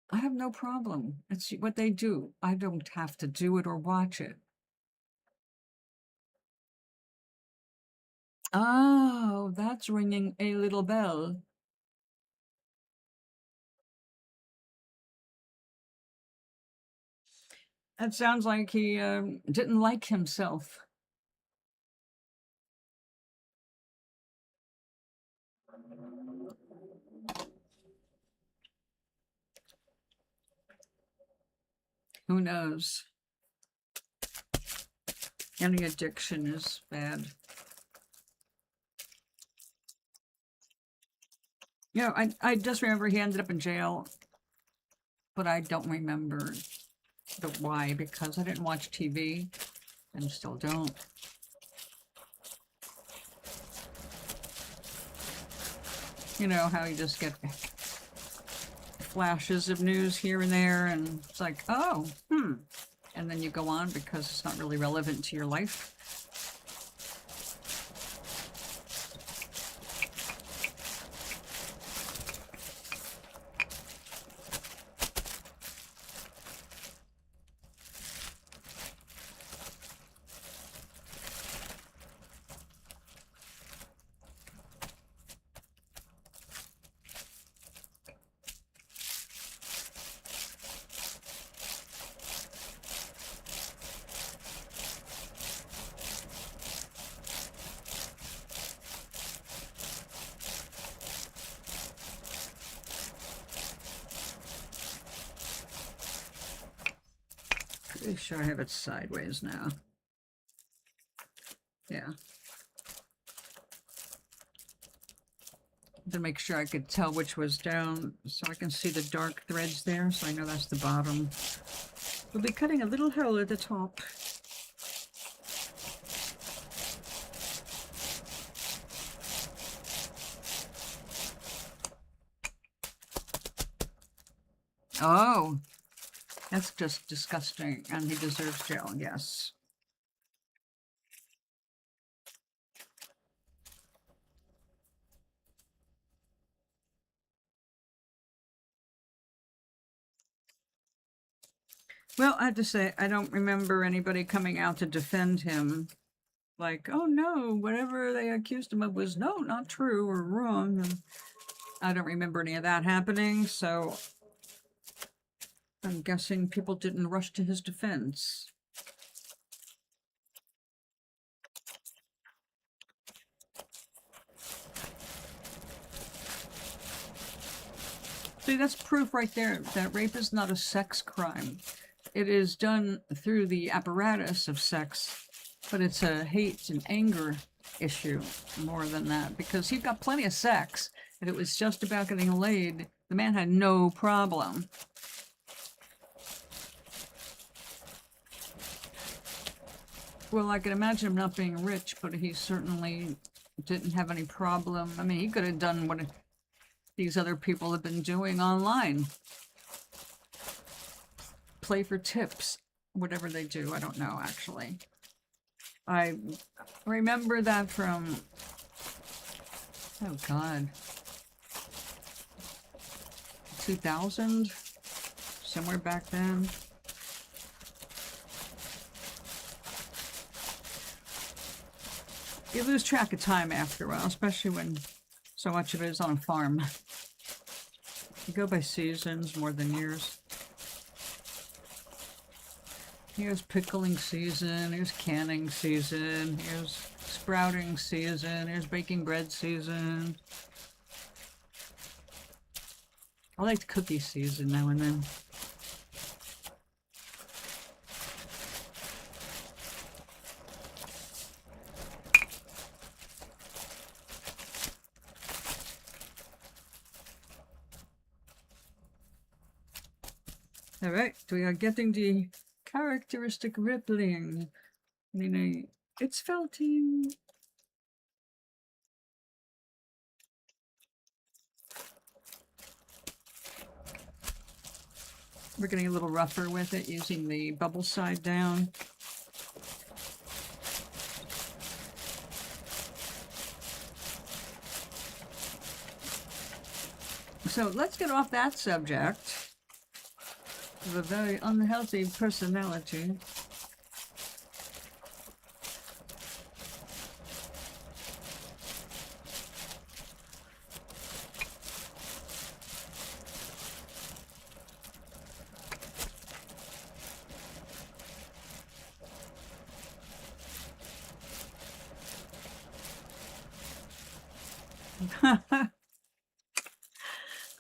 I have no problem. It's what they do. I don't have to do it or watch it. Oh, that's ringing a little bell. That sounds like he didn't like himself. Who knows? Any addiction is bad. You know, I just remember he ended up in jail, but I don't remember the why, because I didn't watch TV and still don't. You know how you just get flashes of news here and there, and it's like, oh, and then you go on because it's not really relevant to your life. Pretty sure I have it sideways now. Yeah. To make sure I could tell which was down, so I can see the dark threads there, so I know that's the bottom. We'll be cutting a little hole at the top. Oh, that's just disgusting, and he deserves jail, yes. Well, I have to say, I don't remember anybody coming out to defend him. Like, oh no, whatever they accused him of was not true or wrong. And I don't remember any of that happening, so I'm guessing people didn't rush to his defense. See, that's proof right there that rape is not a sex crime. It is done through the apparatus of sex, but it's a hate and anger issue more than that, because he got plenty of sex. If it was just about getting laid, the man had no problem. Well, I can imagine him not being rich, but he certainly didn't have any problem. I mean, he could have done what these other people have been doing online. Play for tips, whatever they do, I don't know, actually. I remember that from, oh God, 2000, somewhere back then. You lose track of time after a while, especially when so much of it is on a farm. You go by seasons more than years. Here's pickling season, here's canning season, here's sprouting season, here's baking bread season. I like cookie season now and then. All right, we are getting the characteristic rippling, meaning it's felting. We're getting a little rougher with it using the bubble side down. So let's get off that subject. A very unhealthy personality.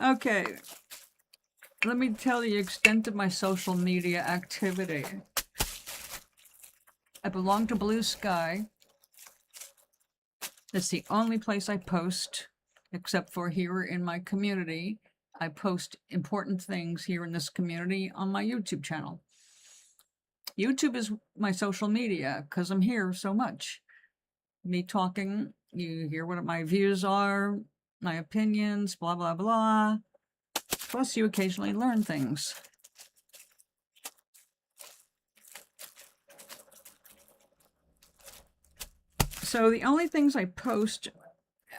Okay. Let me tell the extent of my social media activity. I belong to Blue Sky. It's the only place I post, except for here in my community. I post important things here in this community on my YouTube channel. YouTube is my social media because I'm here so much. Me talking, you hear what my views are, my opinions, blah, blah, blah. Plus, you occasionally learn things. So the only things I post,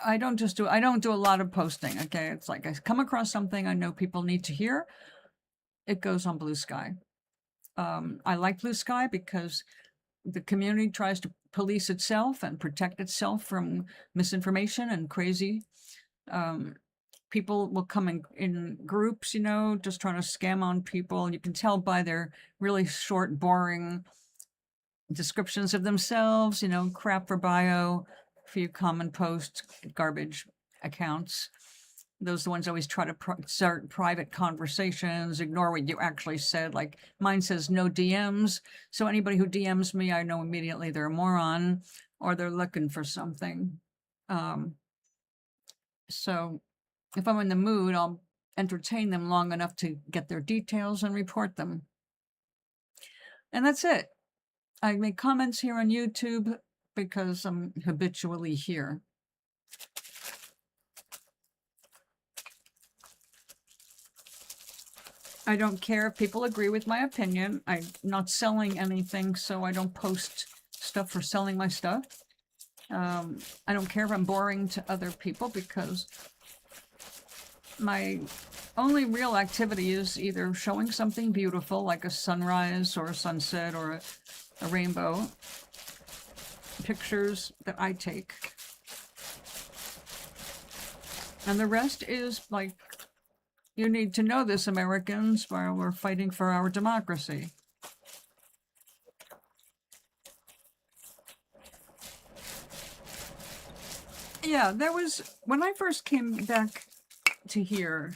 I don't do a lot of posting, okay? It's like I come across something I know people need to hear, it goes on Blue Sky. I like Blue Sky because the community tries to police itself and protect itself from misinformation and crazy. People will come in groups, you know, just trying to scam on people. You can tell by their really short, boring descriptions of themselves, you know, crap for bio, few common posts, garbage accounts. Those are the ones always try to start private conversations, ignore what you actually said. Like mine says no DMs. So anybody who DMs me, I know immediately they're a moron or they're looking for something. So if I'm in the mood, I'll entertain them long enough to get their details and report them. And that's it. I make comments here on YouTube because I'm habitually here. I don't care if people agree with my opinion. I'm not selling anything, so I don't post stuff for selling my stuff. I don't care if I'm boring to other people because my only real activity is either showing something beautiful like a sunrise or a sunset or a rainbow, pictures that I take. And the rest is like, you need to know this, Americans, while we're fighting for our democracy. Yeah, there was, when I first came back to here,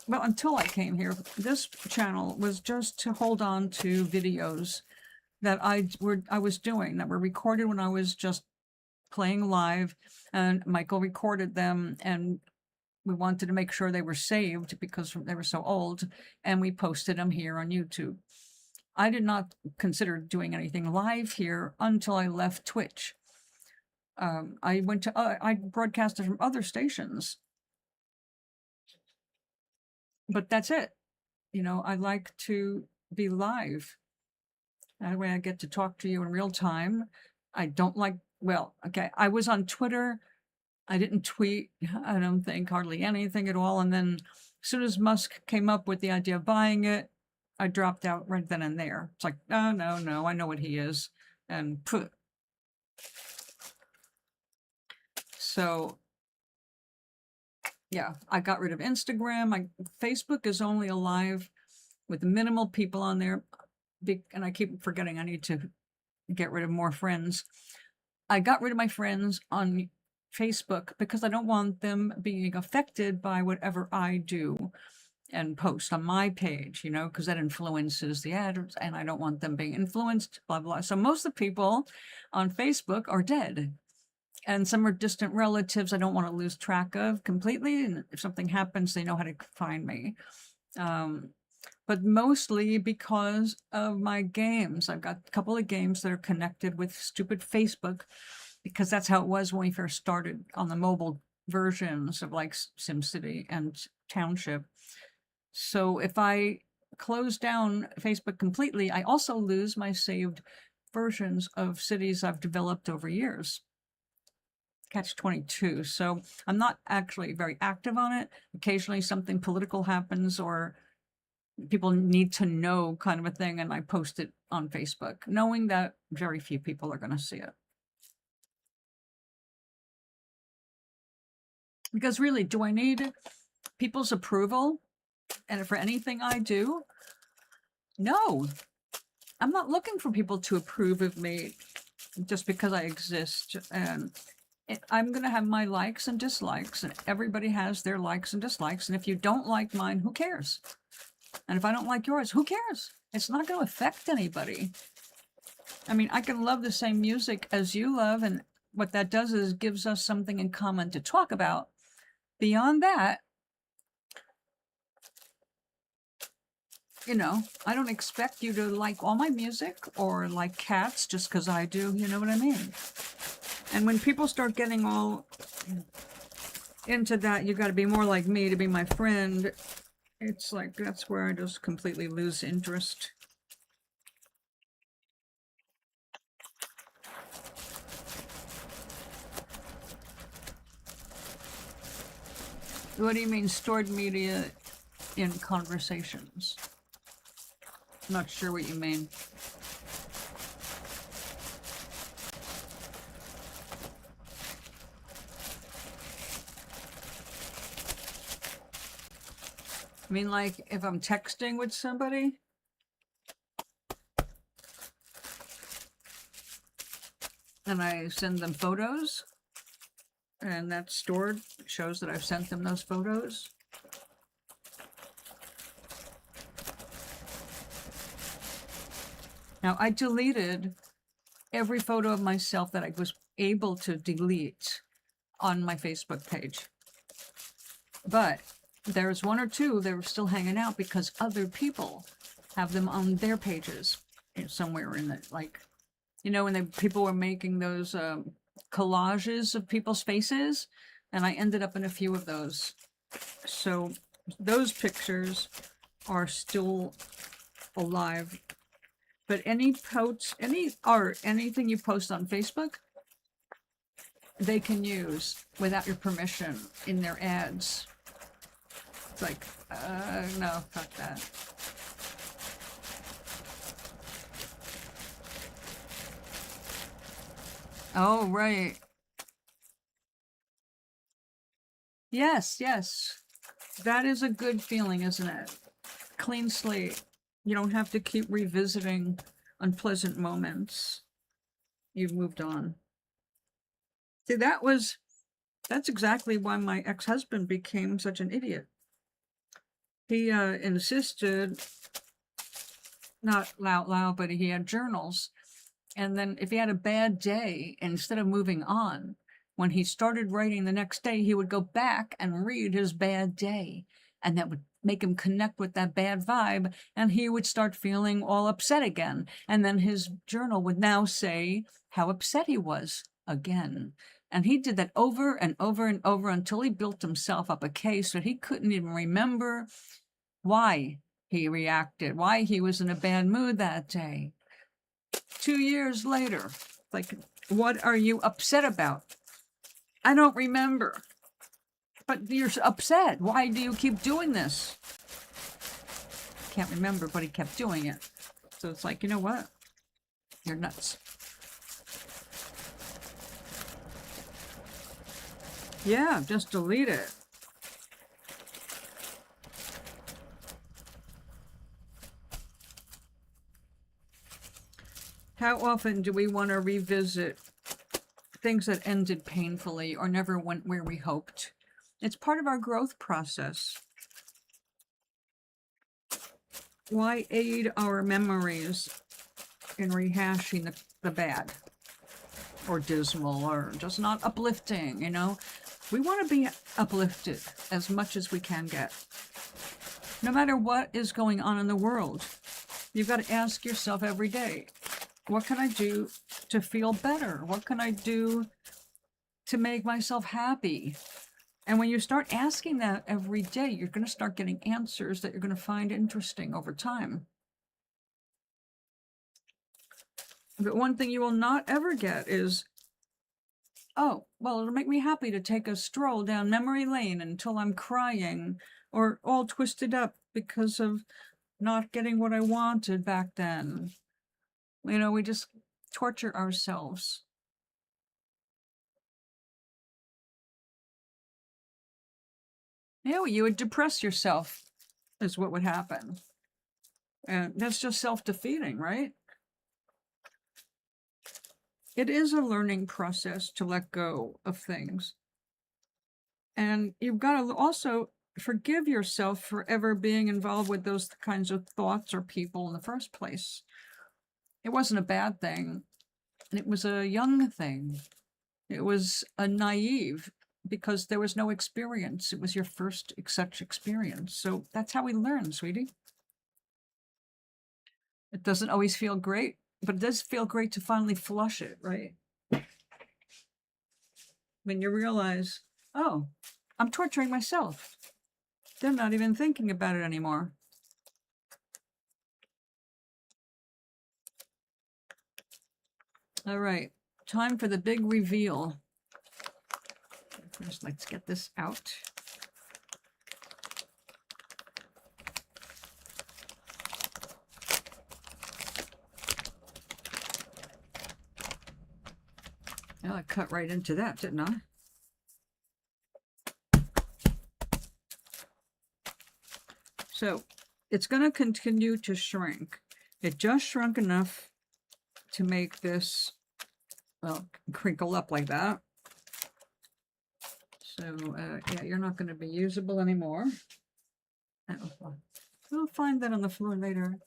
well, until I came here, this channel was just to hold on to videos that I was doing that were recorded when I was just playing live, and Michael recorded them, and we wanted to make sure they were saved because they were so old, and we posted them here on YouTube. I did not consider doing anything live here until I left Twitch. I broadcasted from other stations, but that's it. You know, I like to be live. That way I get to talk to you in real time. I don't like, well, okay, I was on Twitter. I didn't tweet, I don't think, hardly anything at all. And then as soon as Musk came up with the idea of buying it, I dropped out right then and there. It's like, oh, no, I know what he is. And put. So, yeah, I got rid of Instagram. Facebook is only alive with minimal people on there. And I keep forgetting I need to get rid of more friends. I got rid of my friends on Facebook because I don't want them being affected by whatever I do and post on my page, you know, because that influences the ads, and I don't want them being influenced, blah, blah. So most of the people on Facebook are dead, and some are distant relatives I don't want to lose track of completely, and if something happens, they know how to find me. But mostly because of my games. I've got a couple of games that are connected with stupid Facebook, because that's how it was when we first started on the mobile versions of like SimCity and Township. So if I close down Facebook completely, I also lose my saved versions of cities I've developed over years. Catch-22. So I'm not actually very active on it. Occasionally something political happens or people need to know kind of a thing, and I post it on Facebook, knowing that very few people are going to see it. Because really, do I need people's approval and for anything I do? No. I'm not looking for people to approve of me just because I exist. And I'm going to have my likes and dislikes, and everybody has their likes and dislikes. And if you don't like mine, who cares? And if I don't like yours, who cares? It's not going to affect anybody. I mean, I can love the same music as you love, and what that does is gives us something in common to talk about. Beyond that, you know, I don't expect you to like all my music or like Cats just because I do, you know what I mean? And when people start getting all into that, you got to be more like me to be my friend. It's like, that's where I just completely lose interest. What do you mean stored media in conversations? I'm not sure what you mean. I mean, like, if I'm texting with somebody, and I send them photos, and that's stored. It shows that I've sent them those photos. Now, I deleted every photo of myself that I was able to delete on my Facebook page. But there's one or two that were still hanging out because other people have them on their pages somewhere in it. Like, you know, when people were making those collages of people's faces, and I ended up in a few of those. So those pictures are still alive. But any posts, any art, anything you post on Facebook, they can use without your permission in their ads. It's like, no, fuck that. Oh, right. Yes, yes. That is a good feeling, isn't it? Clean slate. You don't have to keep revisiting unpleasant moments. You've moved on. See, that's exactly why my ex-husband became such an idiot. He insisted, not loud, but he had journals. And then if he had a bad day, instead of moving on, when he started writing the next day, he would go back and read his bad day. And that would make him connect with that bad vibe. And he would start feeling all upset again. And then his journal would now say how upset he was again. And he did that over and over and over until he built himself up a case that he couldn't even remember why he reacted, why he was in a bad mood that day. 2 years later, like, what are you upset about? I don't remember. But you're upset. Why do you keep doing this? Can't remember, but he kept doing it. So it's like, you know what? You're nuts. Yeah, just delete it. How often do we want to revisit things that ended painfully or never went where we hoped? It's part of our growth process. Why aid our memories in rehashing the bad or dismal or just not uplifting, you know? We want to be uplifted as much as we can get. No matter what is going on in the world, you've got to ask yourself every day, what can I do to feel better? What can I do to make myself happy? And when you start asking that every day, you're going to start getting answers that you're going to find interesting over time. But one thing you will not ever get is, oh, well, it'll make me happy to take a stroll down memory lane until I'm crying or all twisted up because of not getting what I wanted back then. You know, we just torture ourselves. You know, you would depress yourself is what would happen. And that's just self-defeating, right? It is a learning process to let go of things. And you've got to also forgive yourself for ever being involved with those kinds of thoughts or people in the first place. It wasn't a bad thing. It was a young thing. It was a naive, because there was no experience. It was your first such experience. So that's how we learn, sweetie. It doesn't always feel great, but it does feel great to finally flush it, right? When you realize, oh, I'm torturing myself. They're not even thinking about it anymore. All right, time for the big reveal. First, let's get this out. Well, I cut right into that, didn't I? So it's going to continue to shrink. It just shrunk enough to make this, well, crinkle up like that. So, yeah, you're not going to be usable anymore. We'll find that on the floor later.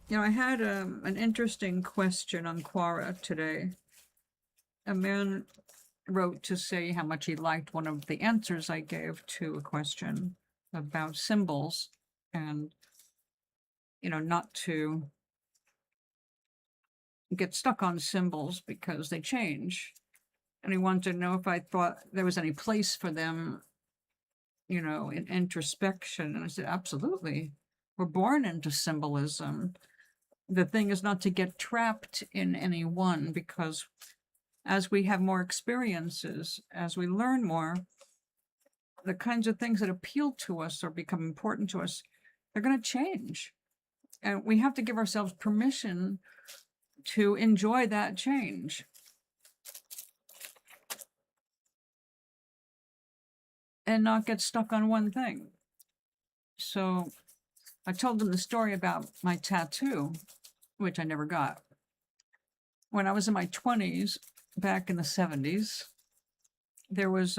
You know, I had an interesting question on Quora today. A man wrote to say how much he liked one of the answers I gave to a question about symbols and, you know, not to get stuck on symbols because they change. And he wanted to know if I thought there was any place for them, you know, in introspection. And I said, absolutely. We're born into symbolism. The thing is not to get trapped in any one, because as we have more experiences, as we learn more, the kinds of things that appeal to us or become important to us, they're going to change. And we have to give ourselves permission to enjoy that change. And not get stuck on one thing. So I told them the story about my tattoo, which I never got. When I was in my 20s, back in the 70s, there was,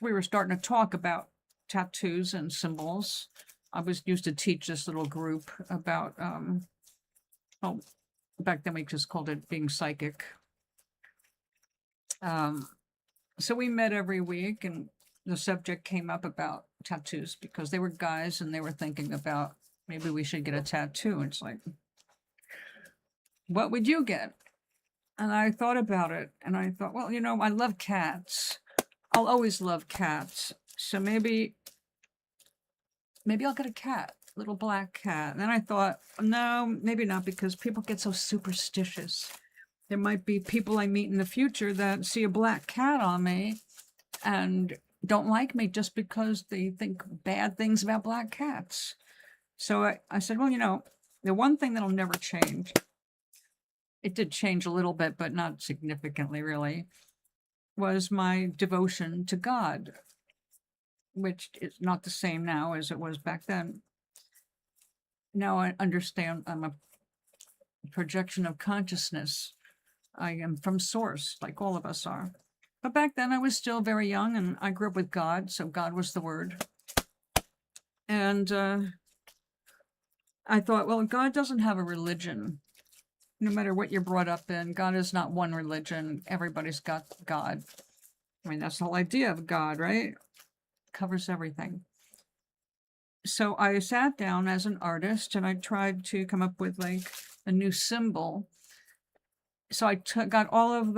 we were starting to talk about tattoos and symbols. I was used to teach this little group about, back then we just called it being psychic. So we met every week, and the subject came up about tattoos because they were guys and they were thinking about maybe we should get a tattoo. And it's like, what would you get? And I thought about it and I thought, well, you know, I love cats. I'll always love cats. So maybe I'll get a cat, little black cat. And then I thought, no, maybe not, because people get so superstitious. There might be people I meet in the future that see a black cat on me and don't like me just because they think bad things about black cats. So I said, well, you know, the one thing that'll never change, it did change a little bit, but not significantly really, was my devotion to God, which is not the same now as it was back then. Now I understand I'm a projection of consciousness. I am from source, like all of us are. But back then I was still very young and I grew up with God, so God was the word. And I thought, well, God doesn't have a religion. No matter what you're brought up in, God is not one religion. Everybody's got God. I mean, that's the whole idea of God, right? Covers everything. So I sat down as an artist and I tried to come up with like a new symbol. So I got all of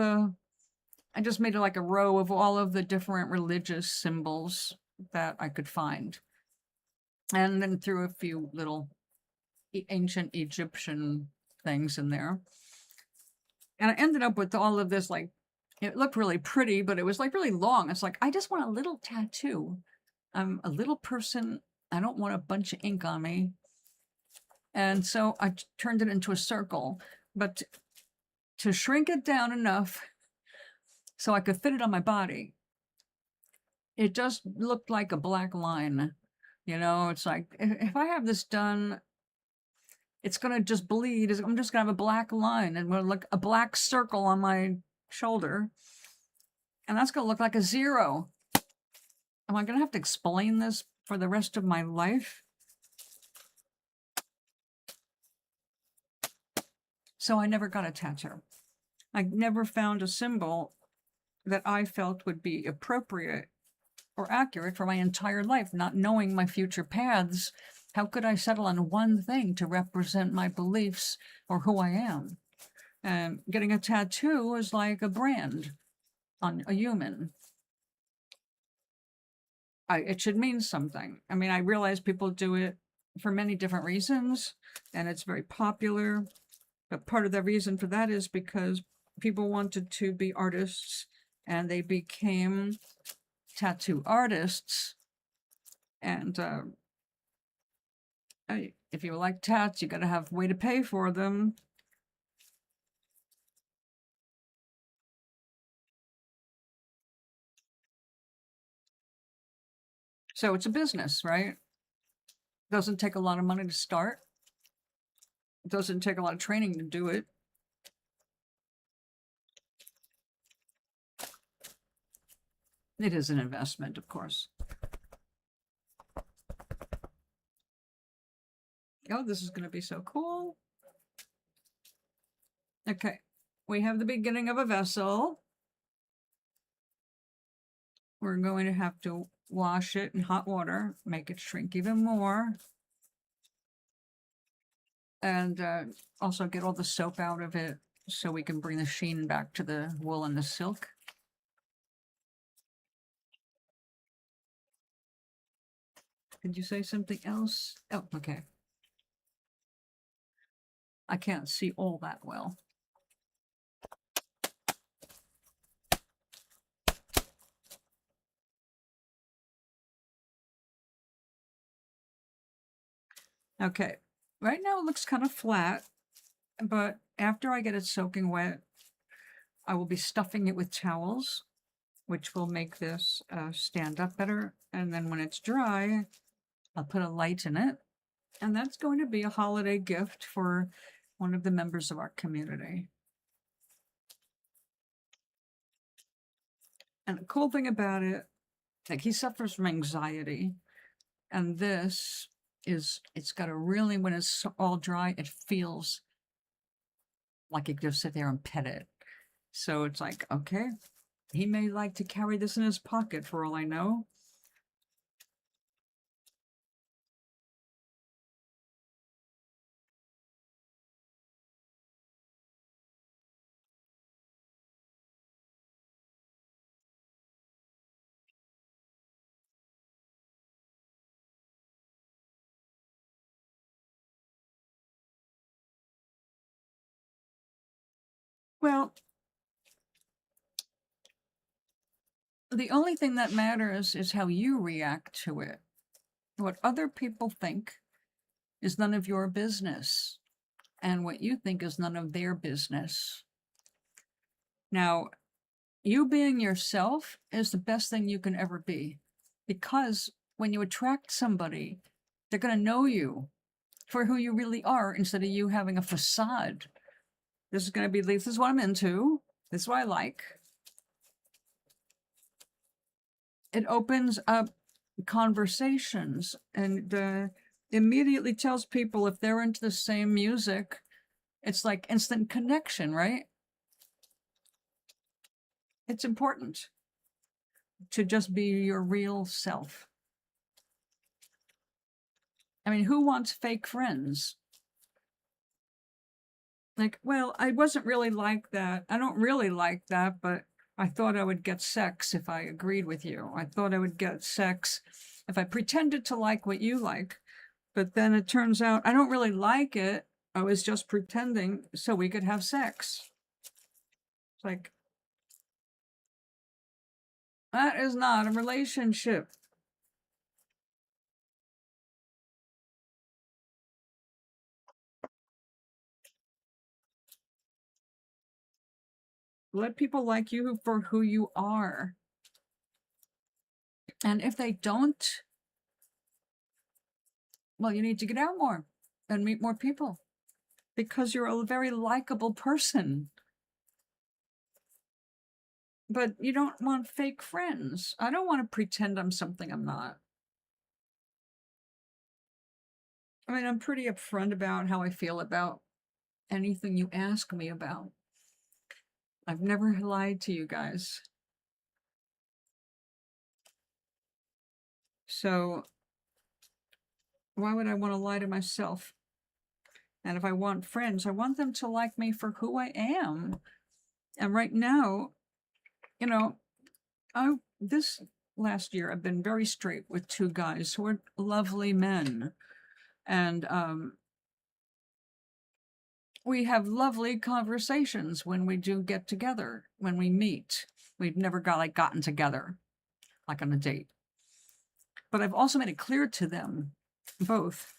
I just made it like a row of all of the different religious symbols that I could find. And then threw a few little ancient Egyptian things in there. And I ended up with all of this, like, it looked really pretty, but it was like really long. It's like, I just want a little tattoo. I'm a little person. I don't want a bunch of ink on me. And so I turned it into a circle, but to shrink it down enough so I could fit it on my body, it just looked like a black line. You know, it's like, if I have this done, it's going to just bleed. I'm just going to have a black line and like a black circle on my shoulder. And that's going to look like a 0. Am I going to have to explain this for the rest of my life? So I never got a tattoo. I never found a symbol that I felt would be appropriate or accurate for my entire life. Not knowing my future paths, how could I settle on one thing to represent my beliefs or who I am? And getting a tattoo is like a brand on a human. It should mean something. I mean, I realize people do it for many different reasons, and it's very popular. But part of the reason for that is because people wanted to be artists, and they became tattoo artists. And if you like tats, you got to have a way to pay for them. So it's a business, right? Doesn't take a lot of money to start. It doesn't take a lot of training to do it. It is an investment, of course. Oh, this is going to be so cool. Okay, we have the beginning of a vessel. We're going to have to wash it in hot water, make it shrink even more. And also get all the soap out of it so we can bring the sheen back to the wool and the silk. Did you say something else? Oh, okay. I can't see all that well. Okay, right now it looks kind of flat, but after I get it soaking wet, I will be stuffing it with towels, which will make this stand up better. And then when it's dry, I'll put a light in it. And that's going to be a holiday gift for one of the members of our community. And the cool thing about it, like, he suffers from anxiety. And this is, it's got a really, when it's all dry, it feels like you could just sit there and pet it. So it's like, okay, he may like to carry this in his pocket for all I know. Well, the only thing that matters is how you react to it. What other people think is none of your business, and what you think is none of their business. Now, you being yourself is the best thing you can ever be, because when you attract somebody, they're going to know you for who you really are instead of you having a facade. This is going to be, this is what I'm into. This is what I like. It opens up conversations and immediately tells people if they're into the same music. It's like instant connection, right? It's important to just be your real self. I mean, who wants fake friends? Like, well, I wasn't really like that. I don't really like that, but I thought I would get sex if I agreed with you. I thought I would get sex if I pretended to like what you like. But then it turns out I don't really like it. I was just pretending so we could have sex. It's like, that is not a relationship. Let people like you for who you are. And if they don't, well, you need to get out more and meet more people because you're a very likable person. But you don't want fake friends. I don't want to pretend I'm something I'm not. I mean, I'm pretty upfront about how I feel about anything you ask me about. I've never lied to you guys. So why would I want to lie to myself? And if I want friends, I want them to like me for who I am. And right now, you know, this last year, I've been very straight with two guys who are lovely men. And we have lovely conversations when we do get together, when we meet. We've never gotten together, like on a date. But I've also made it clear to them both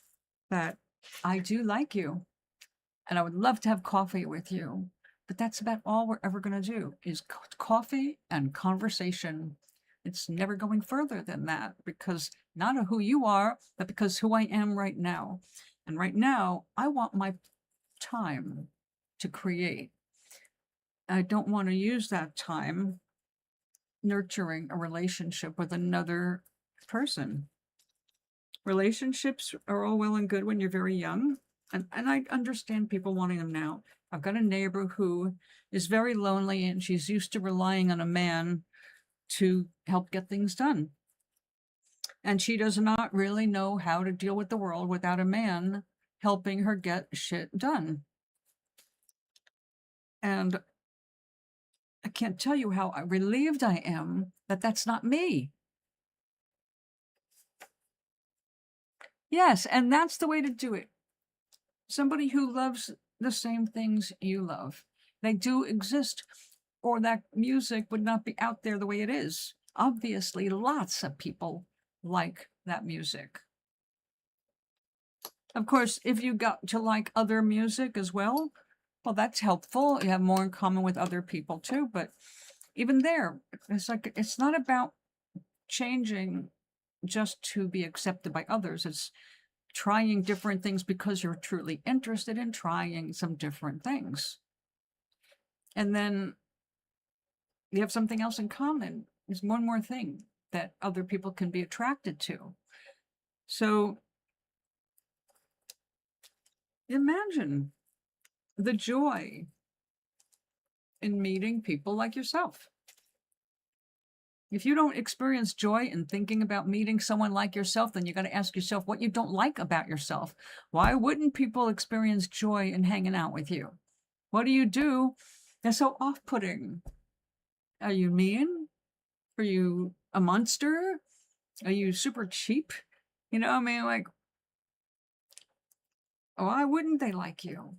that I do like you, and I would love to have coffee with you, but that's about all we're ever going to do is coffee and conversation. It's never going further than that, because not who you are, but because who I am right now. And right now, I want my time to create. I don't want to use that time nurturing a relationship with another person. Relationships are all well and good when you're very young, and I understand people wanting them now. I've got a neighbor who is very lonely, and she's used to relying on a man to help get things done. And she does not really know how to deal with the world without a man helping her get shit done. And I can't tell you how relieved I am that that's not me. Yes, and that's the way to do it. Somebody who loves the same things you love. They do exist, or that music would not be out there the way it is. Obviously, lots of people like that music. Of course, if you got to like other music as well, that's helpful. You have more in common with other people too. But even there, it's not about changing just to be accepted by others. It's trying different things because you're truly interested in trying some different things. And then you have something else in common. There's one more thing that other people can be attracted to. So imagine the joy in meeting people like yourself. If you don't experience joy in thinking about meeting someone like yourself, then you got to ask yourself what you don't like about yourself. Why wouldn't people experience joy in hanging out with you? What do you do that's so off-putting? Are you mean? Are you a monster? Are you super cheap? You know, I mean, like, why wouldn't they like you?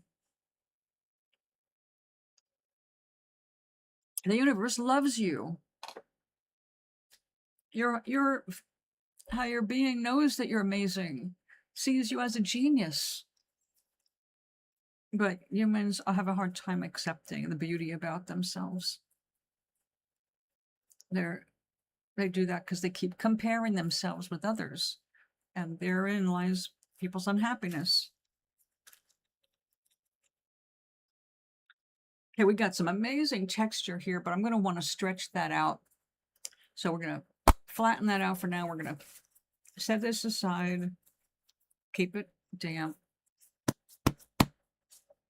The universe loves you. Your higher being knows that you're amazing, sees you as a genius. But humans have a hard time accepting the beauty about themselves. They do that because they keep comparing themselves with others, and therein lies people's unhappiness. Okay, we got some amazing texture here, but I'm going to want to stretch that out. So we're going to flatten that out for now. We're going to set this aside, keep it damp,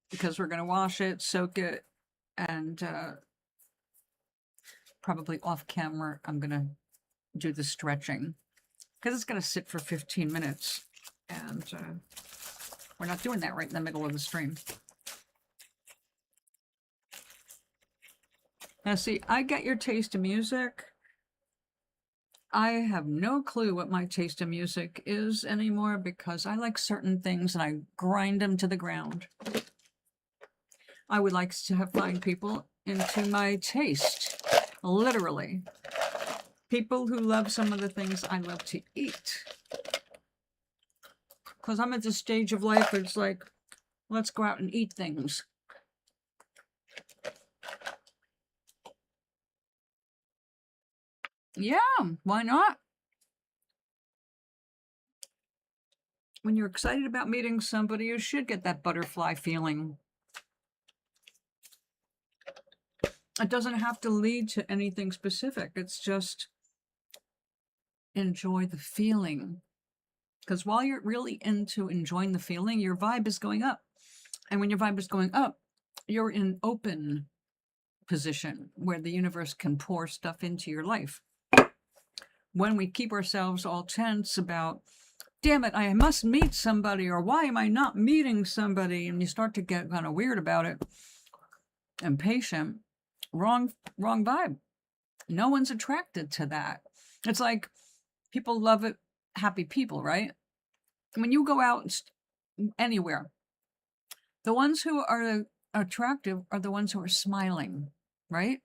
because we're going to wash it, soak it, and probably off camera, I'm going to do the stretching, because it's going to sit for 15 minutes, and we're not doing that right in the middle of the stream. Now, see, I get your taste in music. I have no clue what my taste in music is anymore, because I like certain things and I grind them to the ground. I would like to find people into my taste, literally. People who love some of the things I love to eat. Because I'm at this stage of life where it's like, let's go out and eat things. Yeah, why not? When you're excited about meeting somebody, you should get that butterfly feeling. It doesn't have to lead to anything specific. It's just enjoy the feeling. Because while you're really into enjoying the feeling, your vibe is going up. And when your vibe is going up, you're in an open position where the universe can pour stuff into your life. When we keep ourselves all tense about, damn it, I must meet somebody, or why am I not meeting somebody? And you start to get kind of weird about it, impatient, wrong vibe. No one's attracted to that. It's like people love it, happy people, right? When you go out anywhere, the ones who are attractive are the ones who are smiling, right?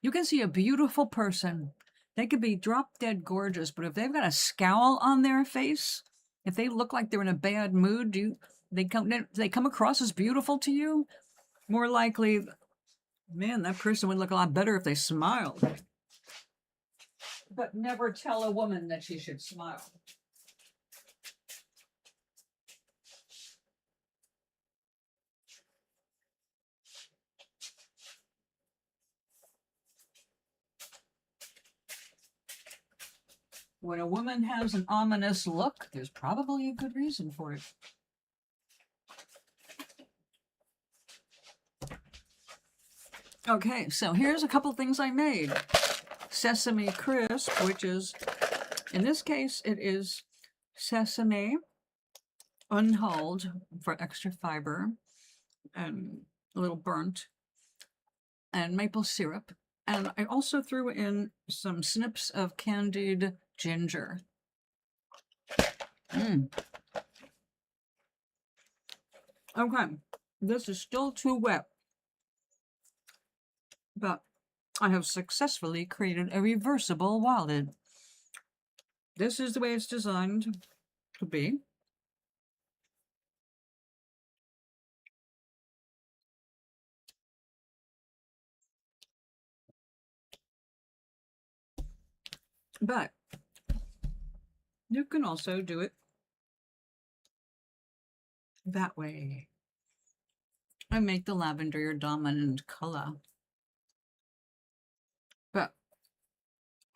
You can see a beautiful person. They could be drop dead gorgeous, but if they've got a scowl on their face, If they look like they're in a bad mood, do they come across as beautiful to you? More likely, man, that person would look a lot better if they smiled. But never tell a woman that she should smile. When a woman has an ominous look, there's probably a good reason for it. Okay, so here's a couple things I made. Sesame crisp, which is, in this case, it is sesame unhulled for extra fiber and a little burnt, and maple syrup. And I also threw in some snips of candied ginger. Okay, this is still too wet, but I have successfully created a reversible wallet. This is the way it's designed to be. But you can also do it that way and make the lavender your dominant color. But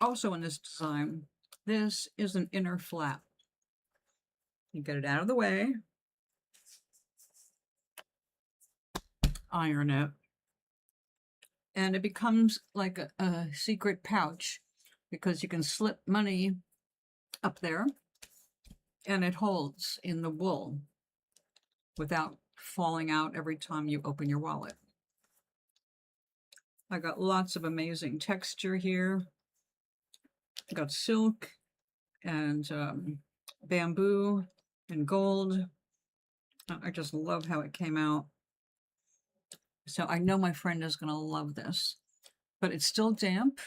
also in this design, this is an inner flap. You get it out of the way, iron it, and it becomes like a secret pouch because you can slip money up there and it holds in the wool without falling out every time you open your wallet. I got lots of amazing texture here. I got silk and bamboo and gold. I just love how it came out. So I know my friend is going to love this, but it's still damp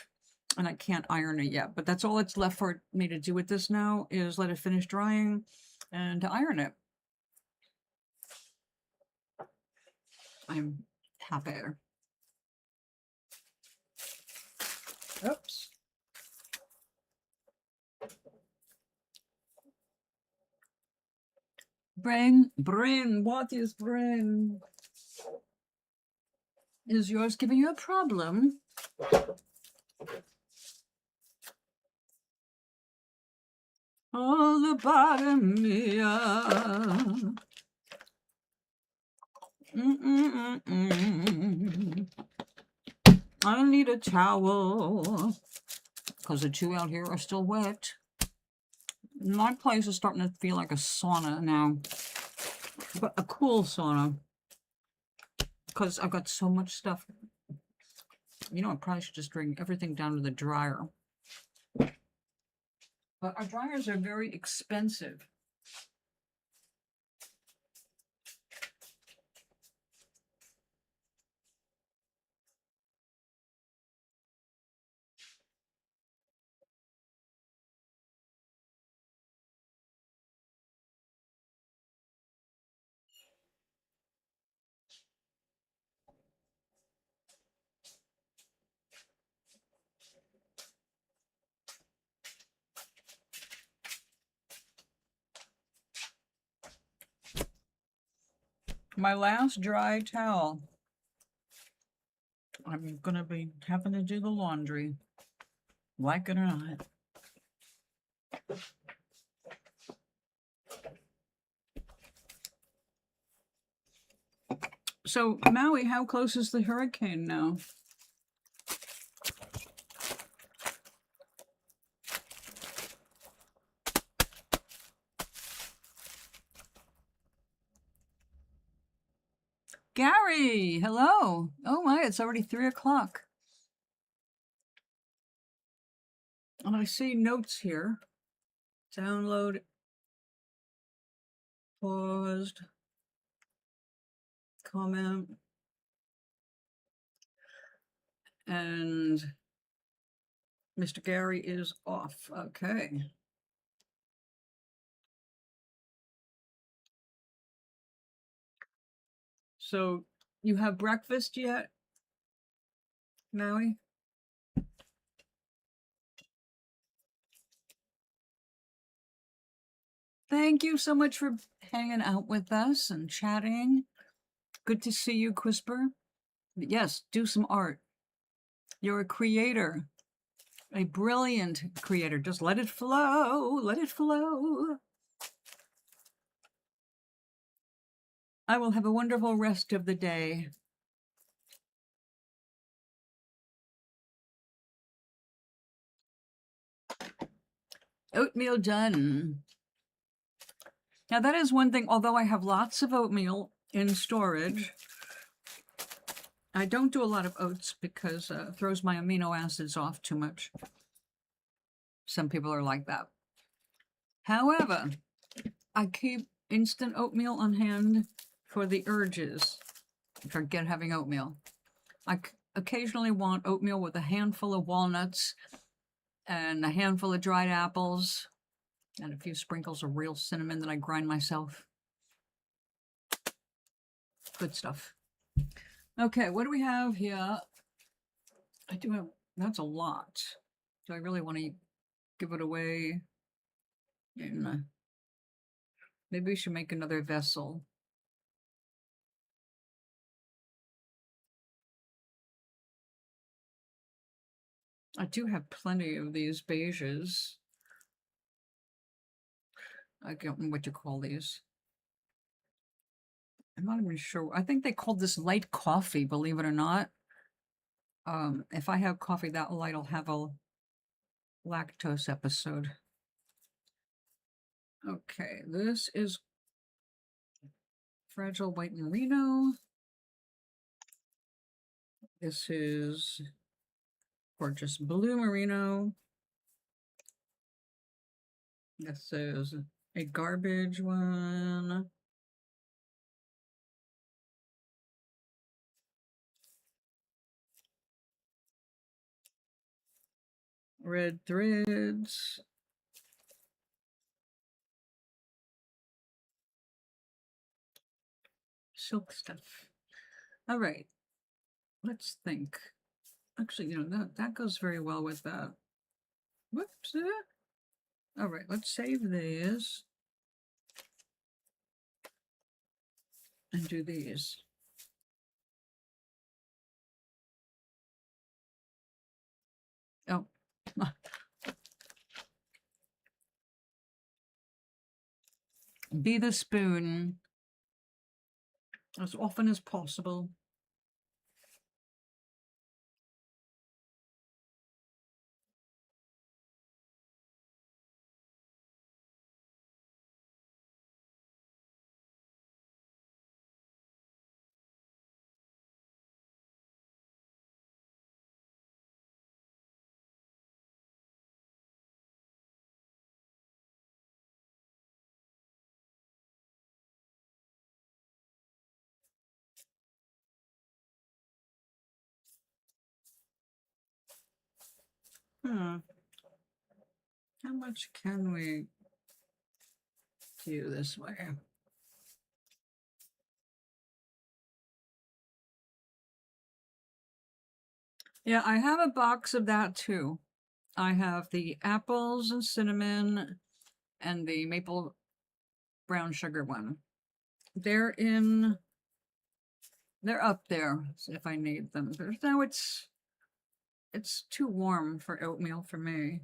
and I can't iron it yet. But that's all that's left for me to do with this now is let it finish drying and to iron it. I'm happy. Oops. Brain, what is brain? Is yours giving you a problem? All about me. I need a towel because the two out here are still wet. My place is starting to feel like a sauna now, but a cool sauna because I've got so much stuff. You know, I probably should just bring everything down to the dryer. But our dryers are very expensive. My last dry towel. I'm going to be having to do the laundry, like it or not. So, Maui, how close is the hurricane now? Gary, hello. Oh my, it's already 3 o'clock. And I see notes here. Download, paused, comment, and Mr. Gary is off. Okay. So you have breakfast yet, Maui? Thank you so much for hanging out with us and chatting. Good to see you, Quisper. Yes, do some art. You're a creator, a brilliant creator. Just let it flow, let it flow. I will have a wonderful rest of the day. Oatmeal done. Now that is one thing, although I have lots of oatmeal in storage, I don't do a lot of oats because it throws my amino acids off too much. Some people are like that. However, I keep instant oatmeal on hand for the urges. Forget having oatmeal. I occasionally want oatmeal with a handful of walnuts and a handful of dried apples and a few sprinkles of real cinnamon that I grind myself. Good stuff. Okay, what do we have here? I do have, that's a lot. Do I really want to give it away? And, maybe we should make another vessel. I do have plenty of these beiges. I don't know what you call these. I'm not even sure. I think they called this light coffee, believe it or not. If I have coffee that light, I'll have a lactose episode. Okay, this is Fragile White Merino. This is Gorgeous Blue Merino. This is a garbage one. Red threads. Silk stuff. All right. Let's think. Actually, you know, that goes very well with that. Whoops. All right, let's save these. And do these. Oh. Be the spoon as often as possible. How much can we do this way? Yeah, I have a box of that too. I have the apples and cinnamon and the maple brown sugar one. They're up there if I need them. No, it's too warm for oatmeal for me.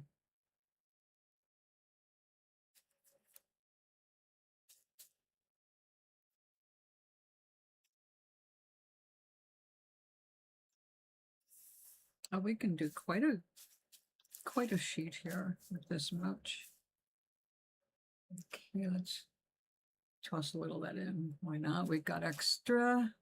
Oh, we can do quite a sheet here with this much. Okay, let's toss a little of that in. Why not? We've got extra.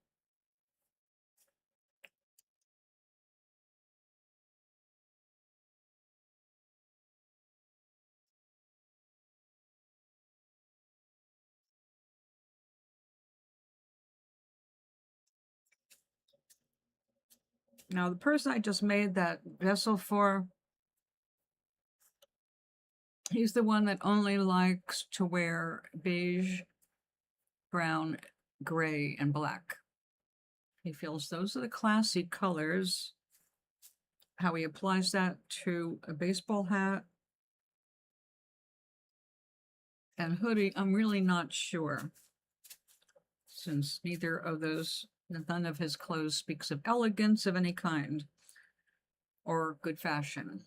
Now, the person I just made that vessel for, he's the one that only likes to wear beige, brown, gray, and black. He feels those are the classy colors. How he applies that to a baseball hat and hoodie, I'm really not sure. Since none of his clothes speaks of elegance of any kind or good fashion.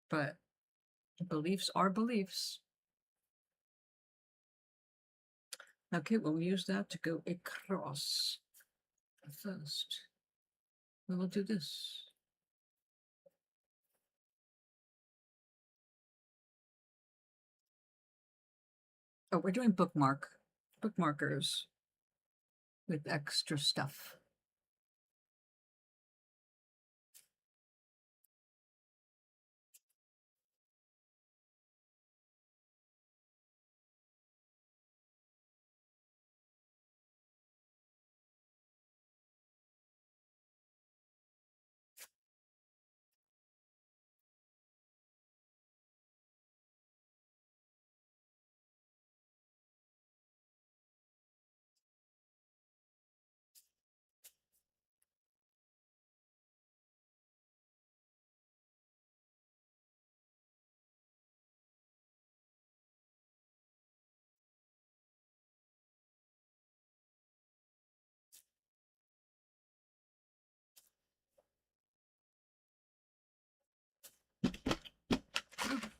But beliefs are beliefs. Okay, we'll use that to go across. First, we will do this. Oh, we're doing bookmarkers with extra stuff.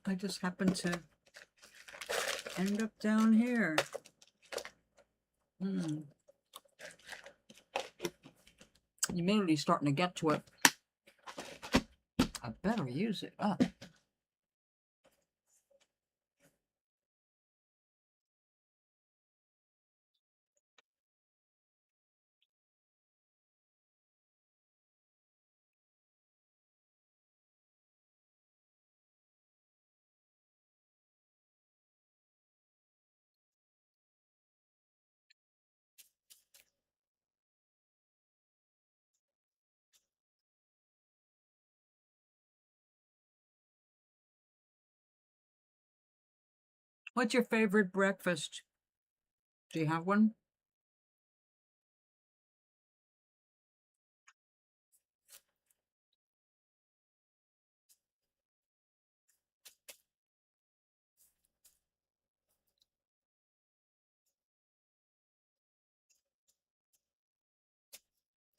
I just happened to end up down here. Humidity's starting to get to it. I better use it up. What's your favorite breakfast? Do you have one?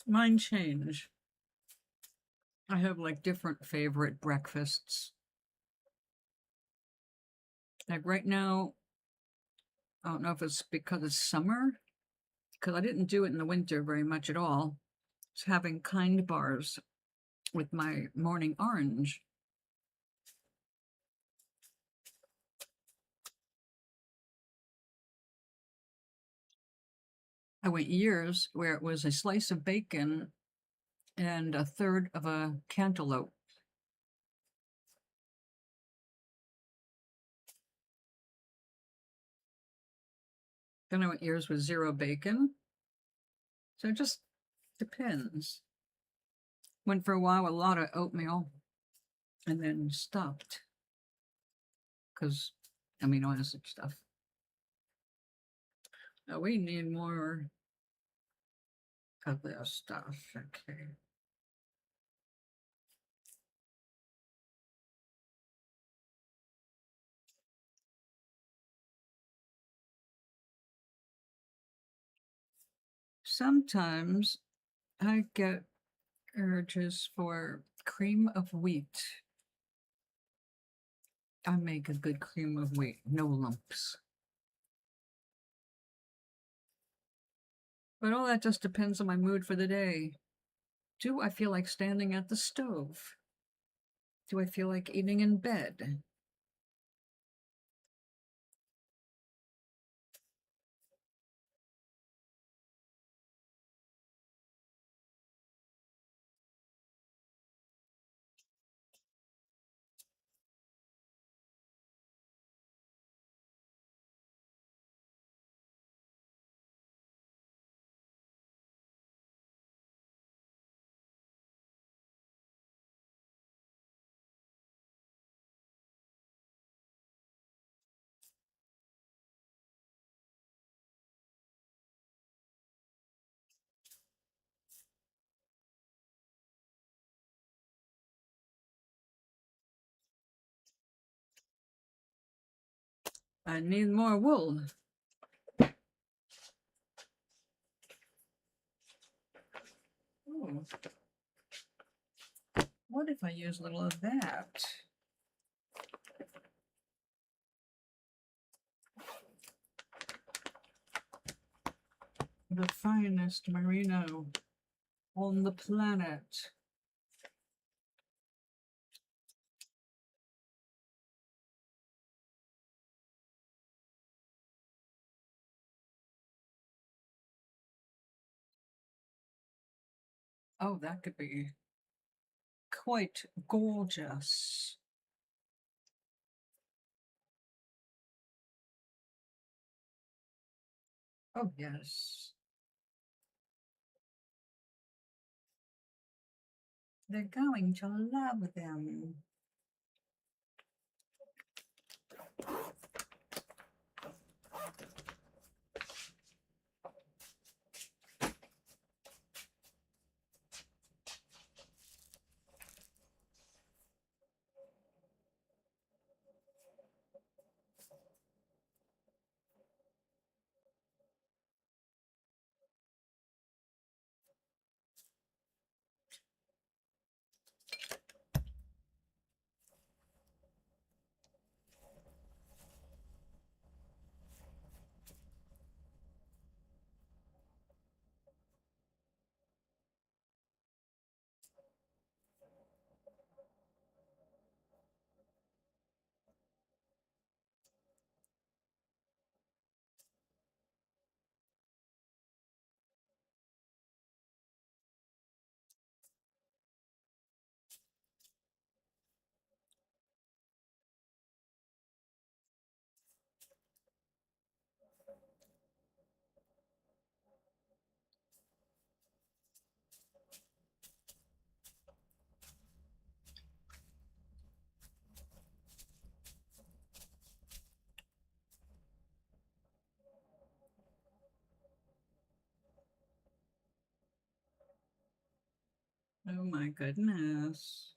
Mine change. I have like different favorite breakfasts. Like right now, I don't know if it's because it's summer, because I didn't do it in the winter very much at all. It's having Kind bars with my morning orange. I went years where it was a slice of bacon and a third of a cantaloupe. Then I went years with zero bacon. So it just depends. Went for a while with a lot of oatmeal and then stopped because amino acid stuff. Oh, we need more of this stuff. Okay. Sometimes I get urges for cream of wheat. I make a good cream of wheat, no lumps. But all that just depends on my mood for the day. Do I feel like standing at the stove? Do I feel like eating in bed? I need more wool. Ooh. What if I use a little of that? The finest merino on the planet. Oh, that could be quite gorgeous. Oh, yes. They're going to love them. Oh my goodness.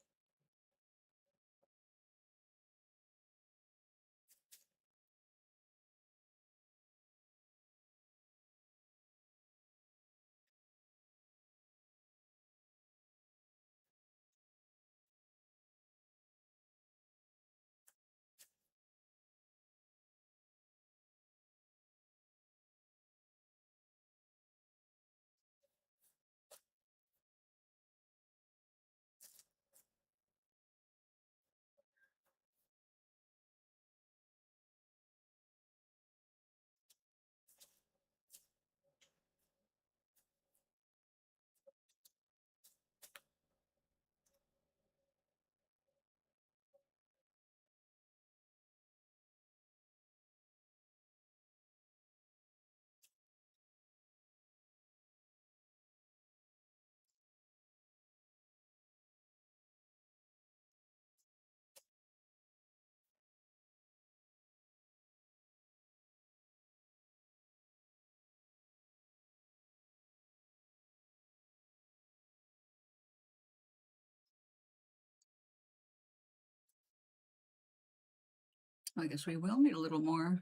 I guess we will need a little more.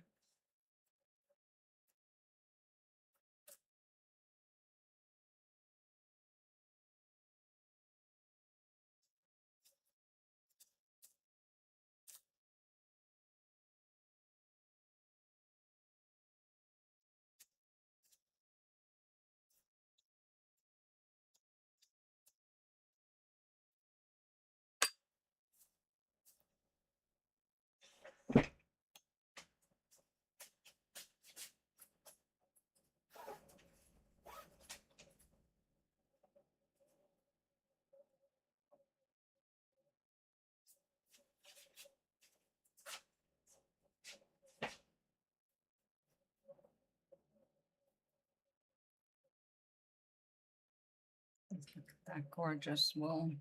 Look at that gorgeous wool.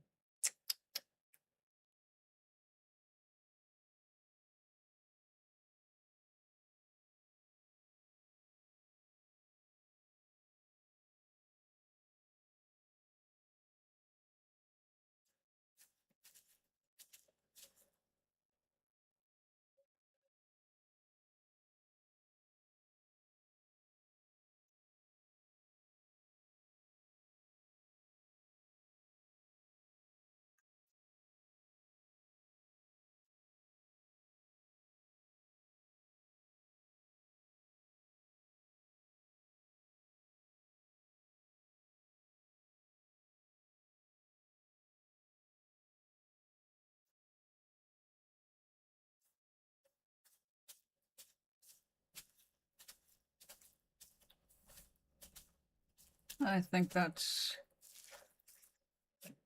I think that's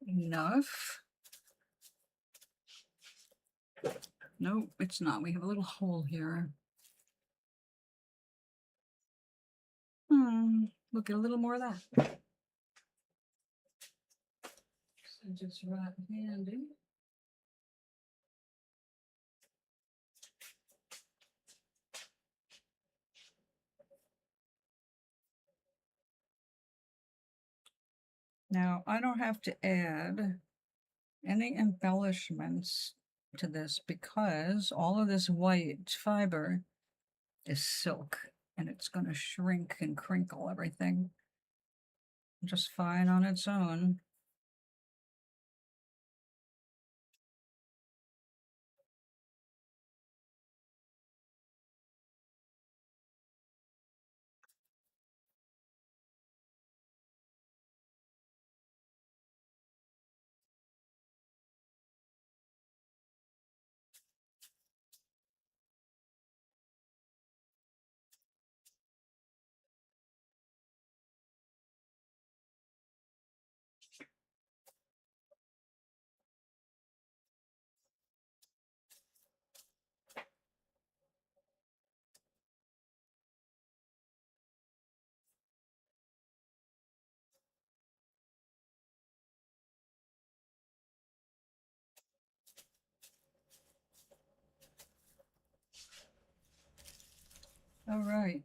enough. No, it's not. We have a little hole here. We'll get a little more of that. So just right handy. Now, I don't have to add any embellishments to this because all of this white fiber is silk and it's going to shrink and crinkle everything just fine on its own. All right.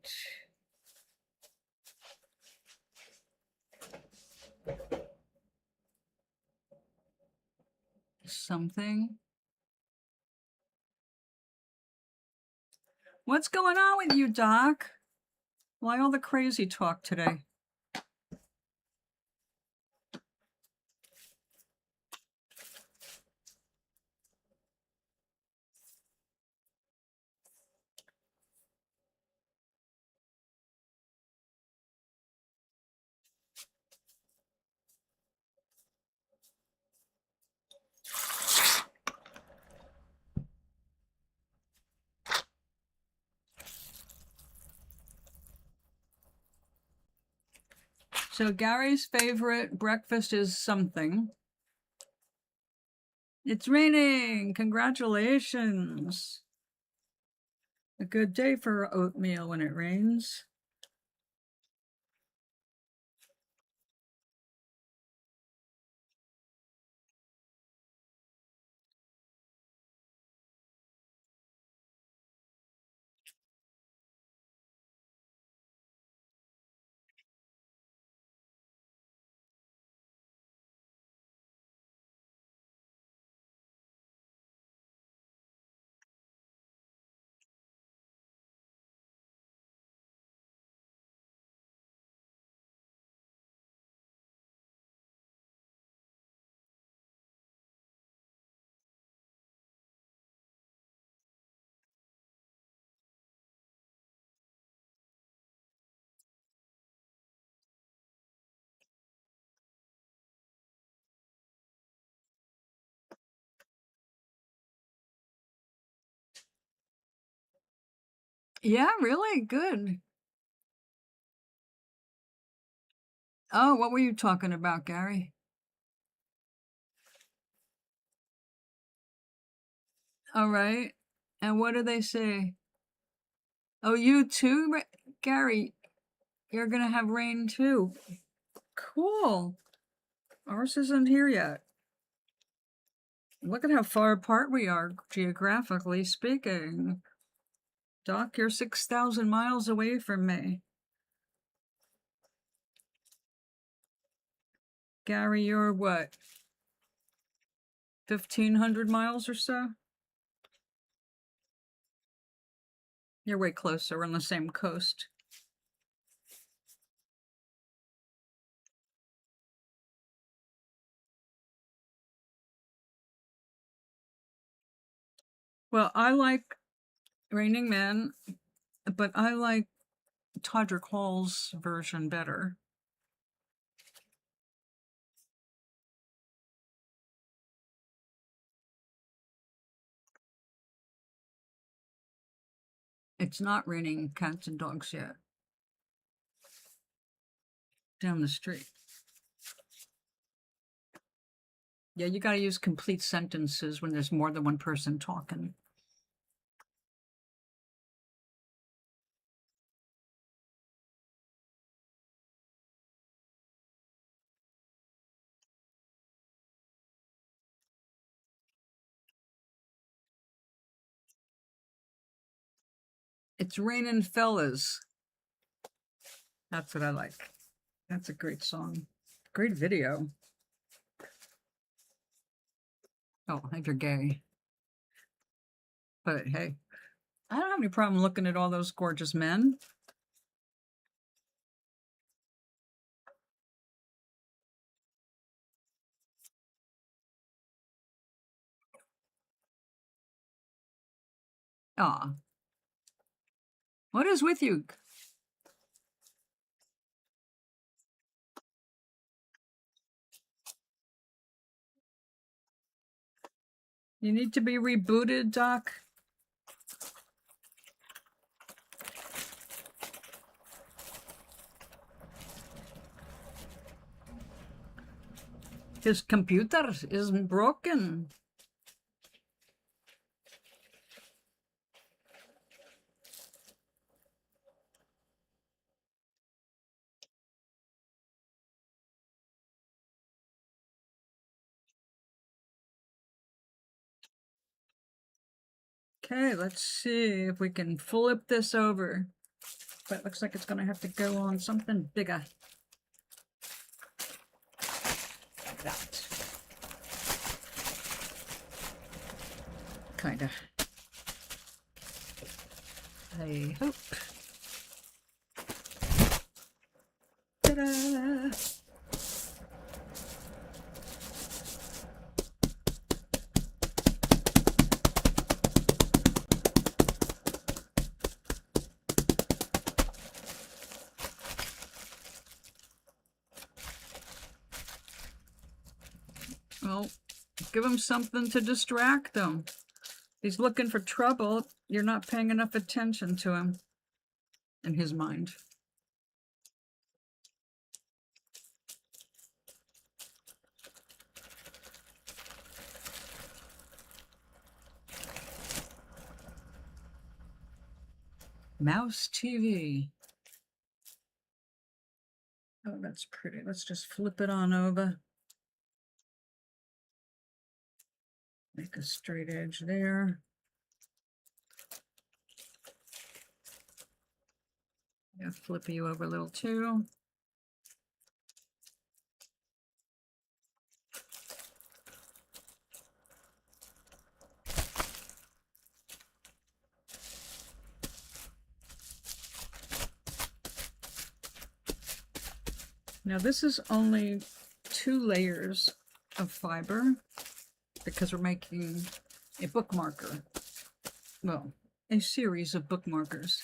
Something. What's going on with you, Doc? Why all the crazy talk today? So Gary's favorite breakfast is something. It's raining. Congratulations. A good day for oatmeal when it rains. Yeah, really good. Oh, what were you talking about, Gary? All right. And what do they say? Oh, you too, Gary? You're going to have rain too. Cool. Ours isn't here yet. Look at how far apart we are, geographically speaking. Doc, you're 6,000 miles away from me. Gary, you're what? 1,500 miles or so? You're way closer. We're on the same coast. Well, I like Raining Man, but I like Todrick Hall's version better. It's not raining cats and dogs yet. down the street. Yeah, you got to use complete sentences when there's more than one person talking. It's raining fellas. That's what I like. That's a great song. Great video. Oh, if you're gay. But hey, I don't have any problem looking at all those gorgeous men. Aw. What is with you? You need to be rebooted, Doc. His computer is broken. Okay, let's see if we can flip this over. But it looks like it's going to have to go on something bigger. Like that. Kind of. I hope. Ta-da! Well, give him something to distract him. He's looking for trouble. You're not paying enough attention to him in his mind. Mouse TV. Oh, that's pretty. Let's just flip it on over. Make a straight edge there. Yeah, flip you over a little too. Now this is only 2 layers of fiber because we're making a bookmarker. Well, a series of bookmarkers.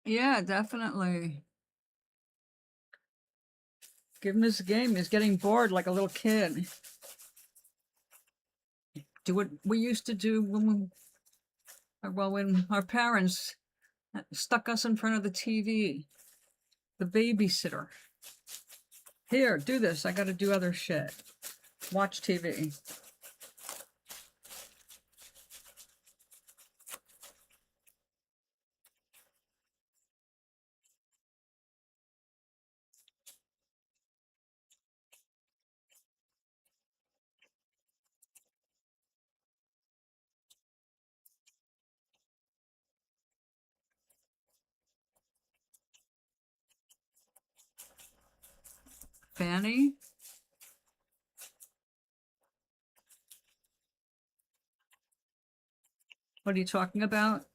Yeah, definitely. Give him this game. He's getting bored like a little kid. Do what we used to do when our parents stuck us in front of the TV, the babysitter. Here, do this. I got to do other shit. Watch TV. Fanny? What are you talking about?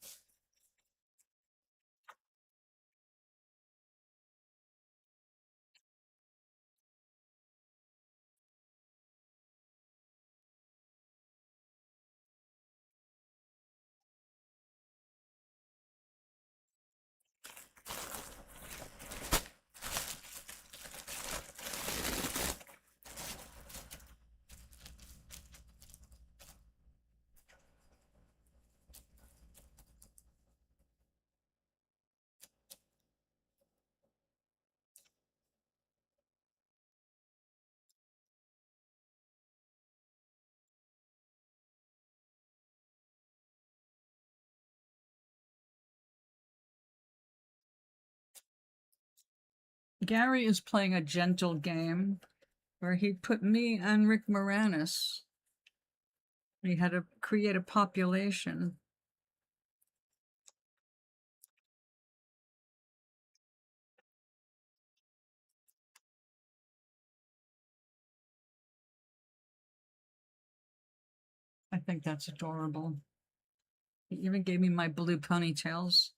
Gary is playing a gentle game where he put me and Rick Moranis. We had to create a population. I think that's adorable. He even gave me my blue ponytails.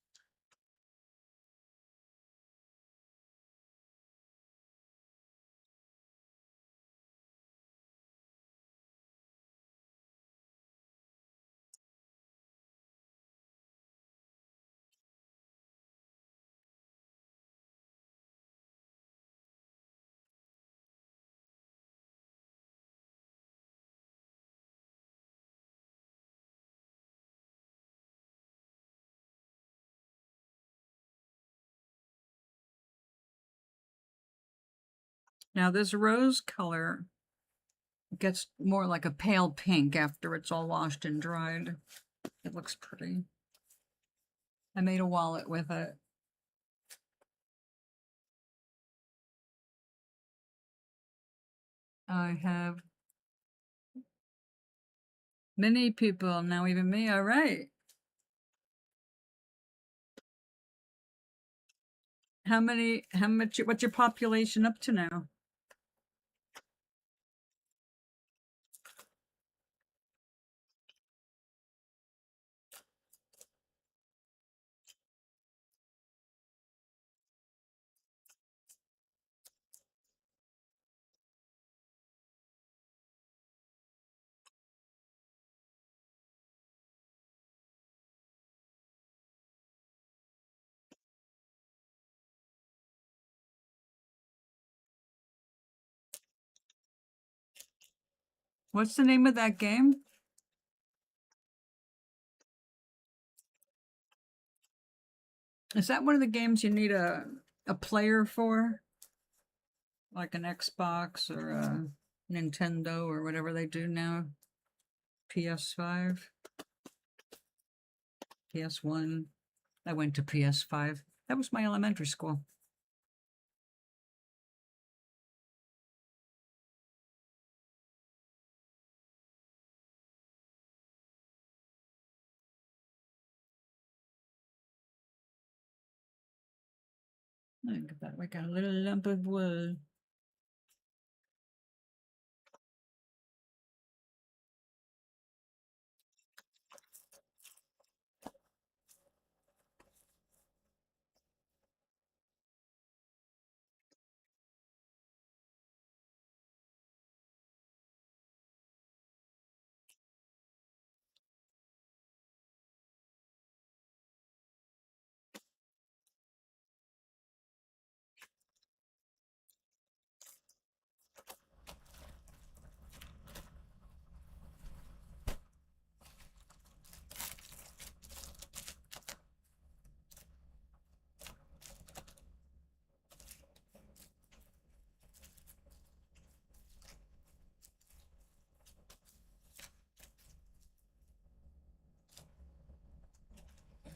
Now this rose color gets more like a pale pink after it's all washed and dried. It looks pretty. I made a wallet with it. I have many people, now even me, all right. How much, what's your population up to now? What's the name of that game? Is that one of the games you need a player for? Like an Xbox or a Nintendo or whatever they do now? PS5? PS1? I went to PS5. That was my elementary school. Look at that, we got a little lump of wool.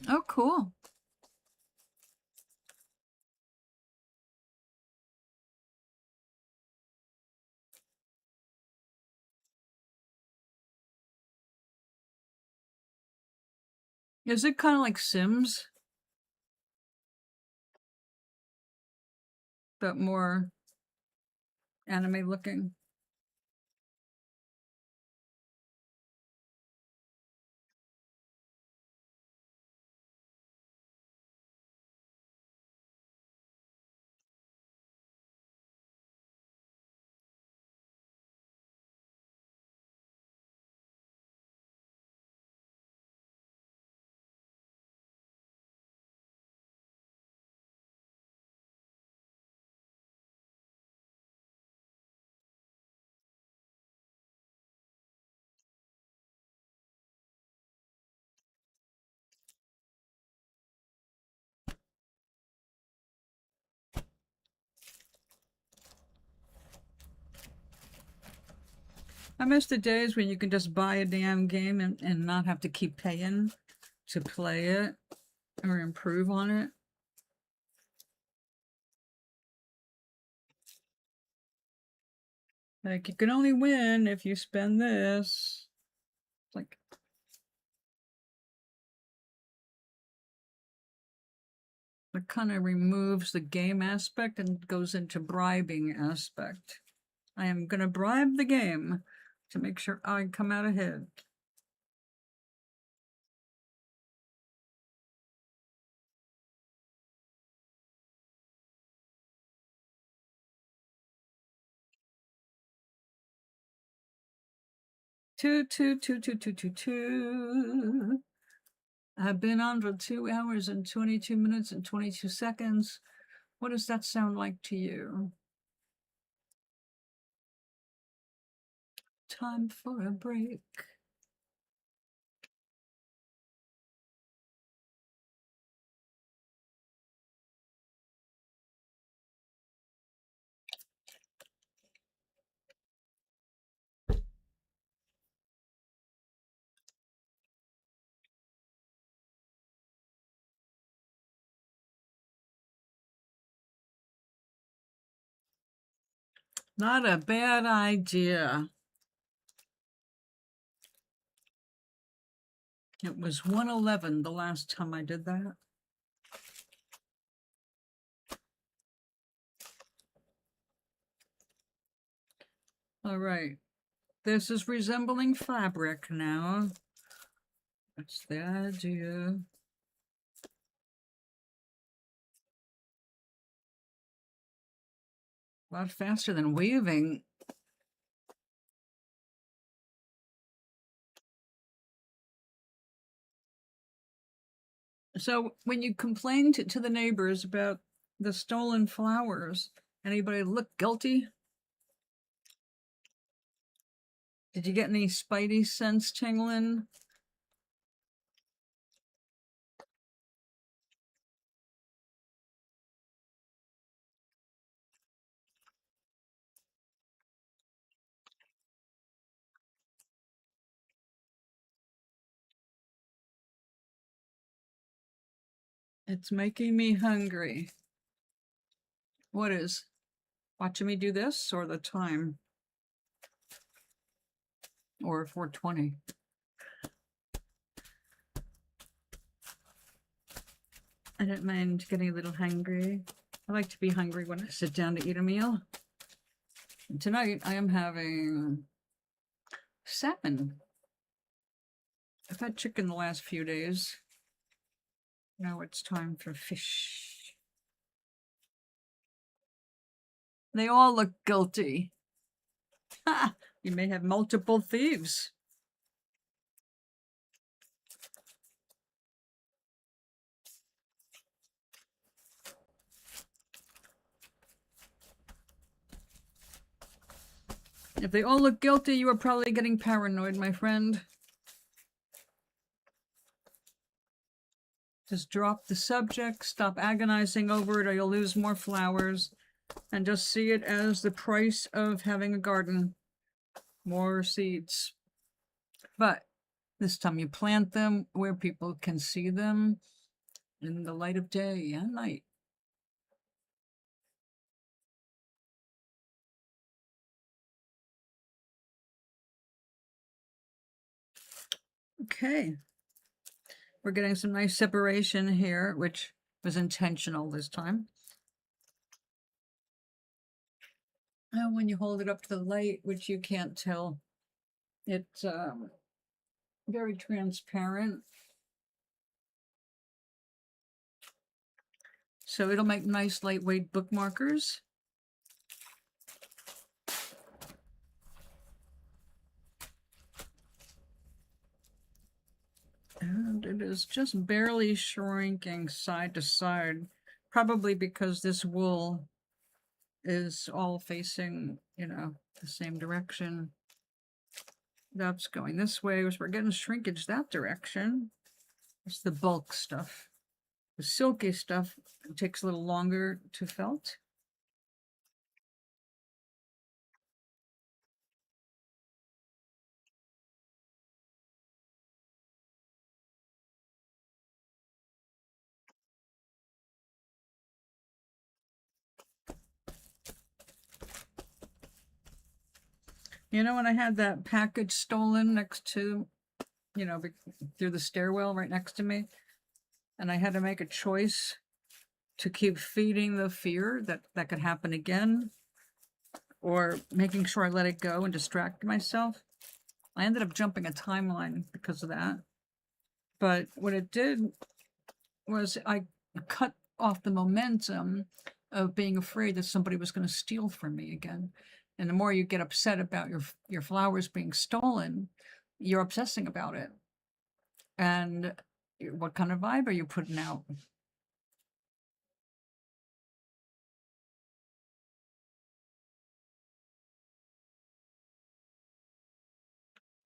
Oh, cool. Is it kind of like Sims? But more anime looking? I miss the days when you can just buy a damn game and not have to keep paying to play it or improve on it. Like, you can only win if you spend this. Like, it kind of removes the game aspect and goes into bribing aspect. I am going to bribe the game to make sure I come out ahead. Two. I've been on for 2 hours and 22 minutes and 22 seconds. What does that sound like to you? Time for a break. Not a bad idea. It was 111 the last time I did that. All right. This is resembling fabric now. That's the idea. A lot faster than weaving. So when you complained to the neighbors about the stolen flowers, anybody look guilty? Did you get any spidey sense tingling? It's making me hungry. What is? Watching me do this or the time? Or 420? I don't mind getting a little hungry. I like to be hungry when I sit down to eat a meal. And tonight I am having salmon. I've had chicken the last few days. Now it's time for fish. They all look guilty. Ha! You may have multiple thieves. If they all look guilty, you are probably getting paranoid, my friend. Just drop the subject, stop agonizing over it, or you'll lose more flowers, and just see it as the price of having a garden. More seeds. But this time you plant them where people can see them in the light of day and night. Okay. We're getting some nice separation here, which was intentional this time. And when you hold it up to the light, which you can't tell, it's very transparent. So it'll make nice lightweight bookmarkers. And it is just barely shrinking side to side, probably because this wool is all facing, the same direction. That's going this way, so we're getting shrinkage that direction. It's the bulk stuff. The silky stuff takes a little longer to felt. You know, when I had that package stolen next to, through the stairwell right next to me, and I had to make a choice to keep feeding the fear that that could happen again, or making sure I let it go and distract myself. I ended up jumping a timeline because of that. But what it did was I cut off the momentum of being afraid that somebody was going to steal from me again. And the more you get upset about your flowers being stolen, you're obsessing about it. And what kind of vibe are you putting out?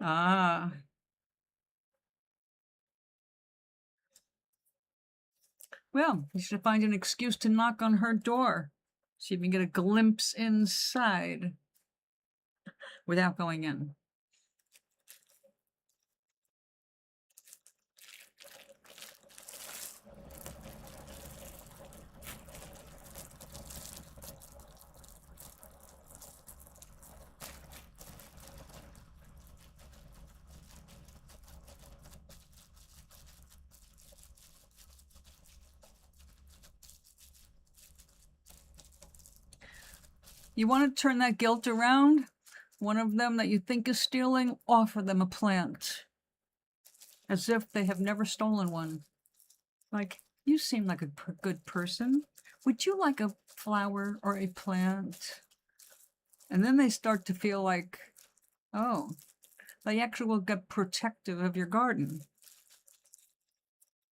Ah, well, you should find an excuse to knock on her door so you can get a glimpse inside without going in. You want to turn that guilt around? One of them that you think is stealing, offer them a plant. As if they have never stolen one. Like, you seem like a good person. Would you like a flower or a plant? And then they start to feel like, oh, they actually will get protective of your garden.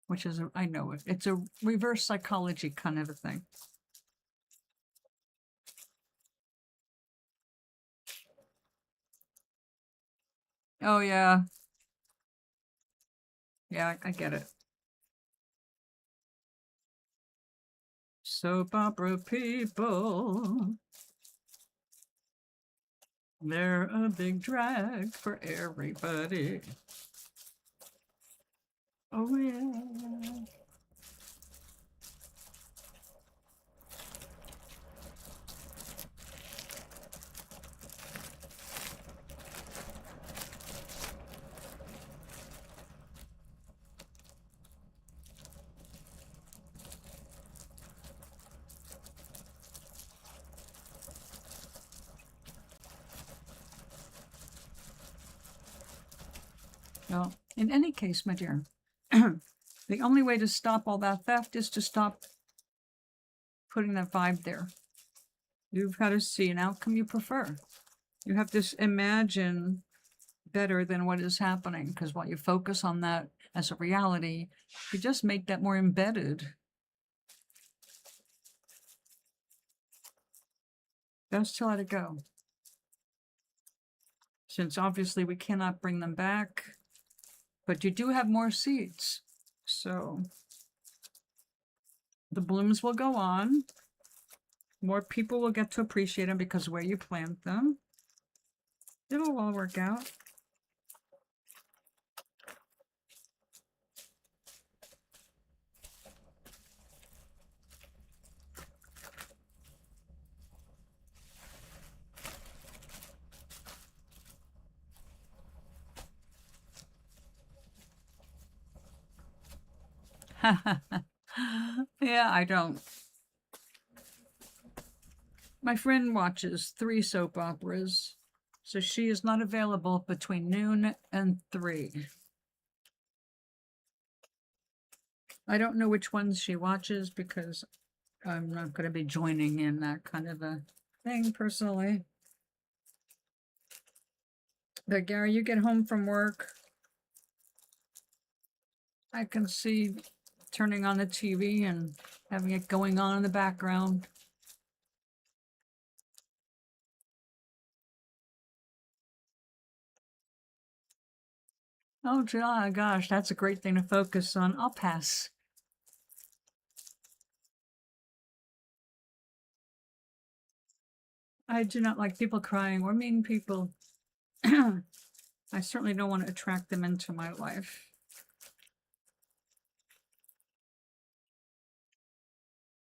Which is, I know it. It's a reverse psychology kind of a thing. Oh, yeah. Yeah, I get it. Soap opera people. They're a big drag for everybody. Oh, yeah. Well, in any case, my dear, the only way to stop all that theft is to stop putting that vibe there. You've got to see an outcome you prefer. You have to imagine better than what is happening, because while you focus on that as a reality, you just make that more embedded. Best to let it go. Since obviously we cannot bring them back, but you do have more seeds. So the blooms will go on. More people will get to appreciate them because of where you plant them. It'll all work out. Yeah, I don't. My friend watches 3 soap operas, so she is not available between noon and 3. I don't know which ones she watches because I'm not going to be joining in that kind of a thing personally. But Gary, you get home from work, I can see turning on the TV and having it going on in the background. Oh, gosh, that's a great thing to focus on. I'll pass. I do not like people crying or mean people. I certainly don't want to attract them into my life.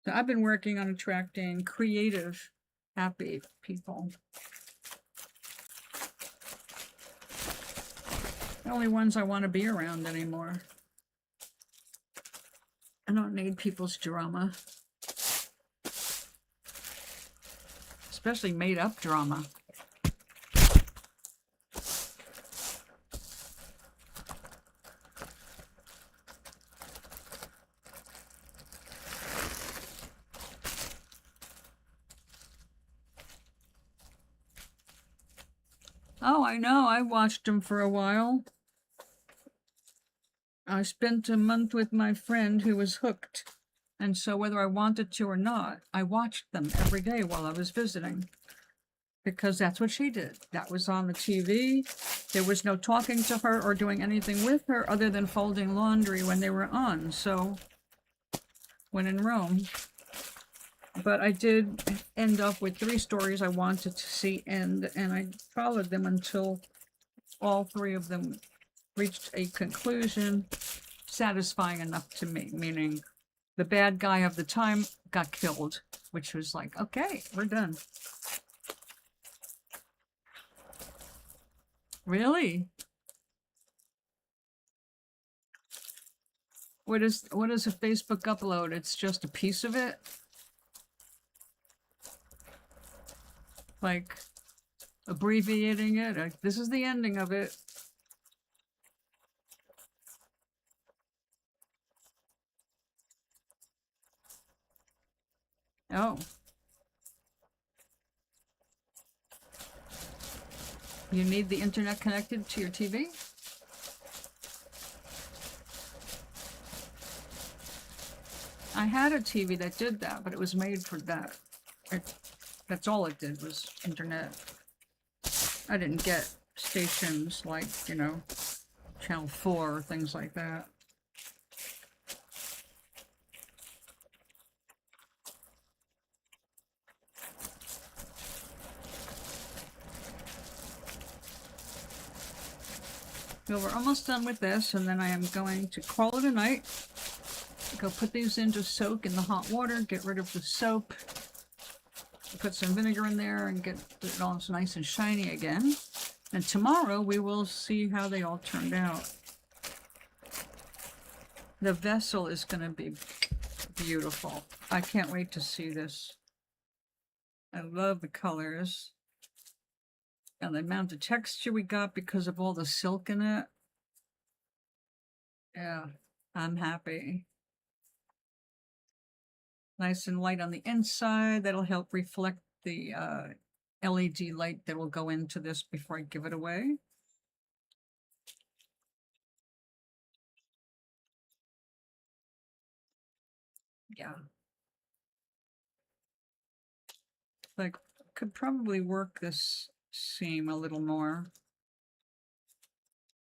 So I've been working on attracting creative, happy people. The only ones I want to be around anymore. I don't need people's drama. Especially made-up drama. Oh, I know. I watched them for a while. I spent a month with my friend who was hooked. And so whether I wanted to or not, I watched them every day while I was visiting. Because that's what she did. That was on the TV. There was no talking to her or doing anything with her other than folding laundry when they were on. So, when in Rome. But I did end up with 3 stories I wanted to see end, and I followed them until all 3 of them reached a conclusion satisfying enough to me, meaning the bad guy of the time got killed, which was like, okay, we're done. Really? What is a Facebook upload? It's just a piece of it? Like, abbreviating it? Like, this is the ending of it. Oh. You need the internet connected to your TV? I had a TV that did that, but it was made for that. That's all it did was internet. I didn't get stations like, you know, Channel 4 or things like that. Well, we're almost done with this, and then I am going to call it a night. Go put these in to soak in the hot water, get rid of the soap, put some vinegar in there, and get it all nice and shiny again. And tomorrow we will see how they all turned out. The vessel is going to be beautiful. I can't wait to see this. I love the colors. And the amount of texture we got because of all the silk in it. Yeah, I'm happy. Nice and light on the inside. That'll help reflect the LED light that will go into this before I give it away. Yeah. Like, could probably work this seam a little more.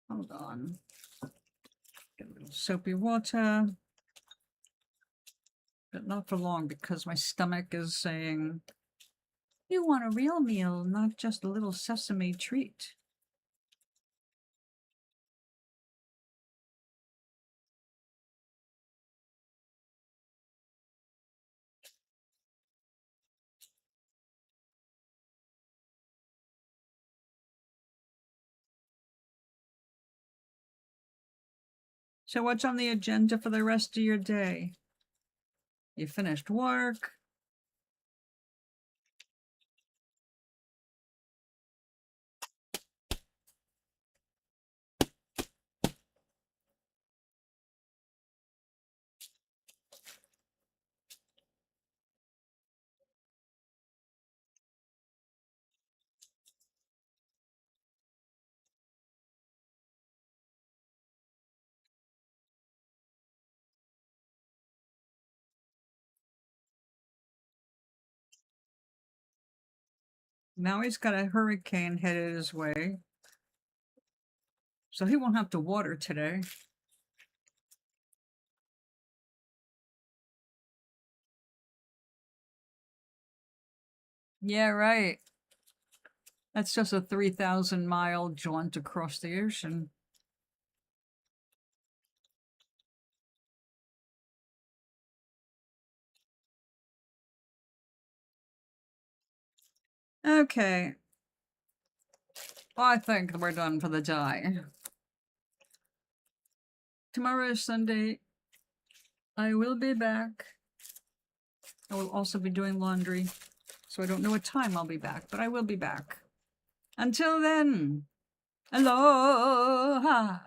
Hold on. Get a little soapy water. But not for long because my stomach is saying, you want a real meal, not just a little sesame treat. So what's on the agenda for the rest of your day? You finished work? Now he's got a hurricane headed his way. So he won't have to water today. Yeah, right. That's just a 3,000-mile jaunt across the ocean. Okay. Well, I think we're done for the day. Tomorrow is Sunday. I will be back. I will also be doing laundry, so I don't know what time I'll be back, but I will be back. Until then, aloha!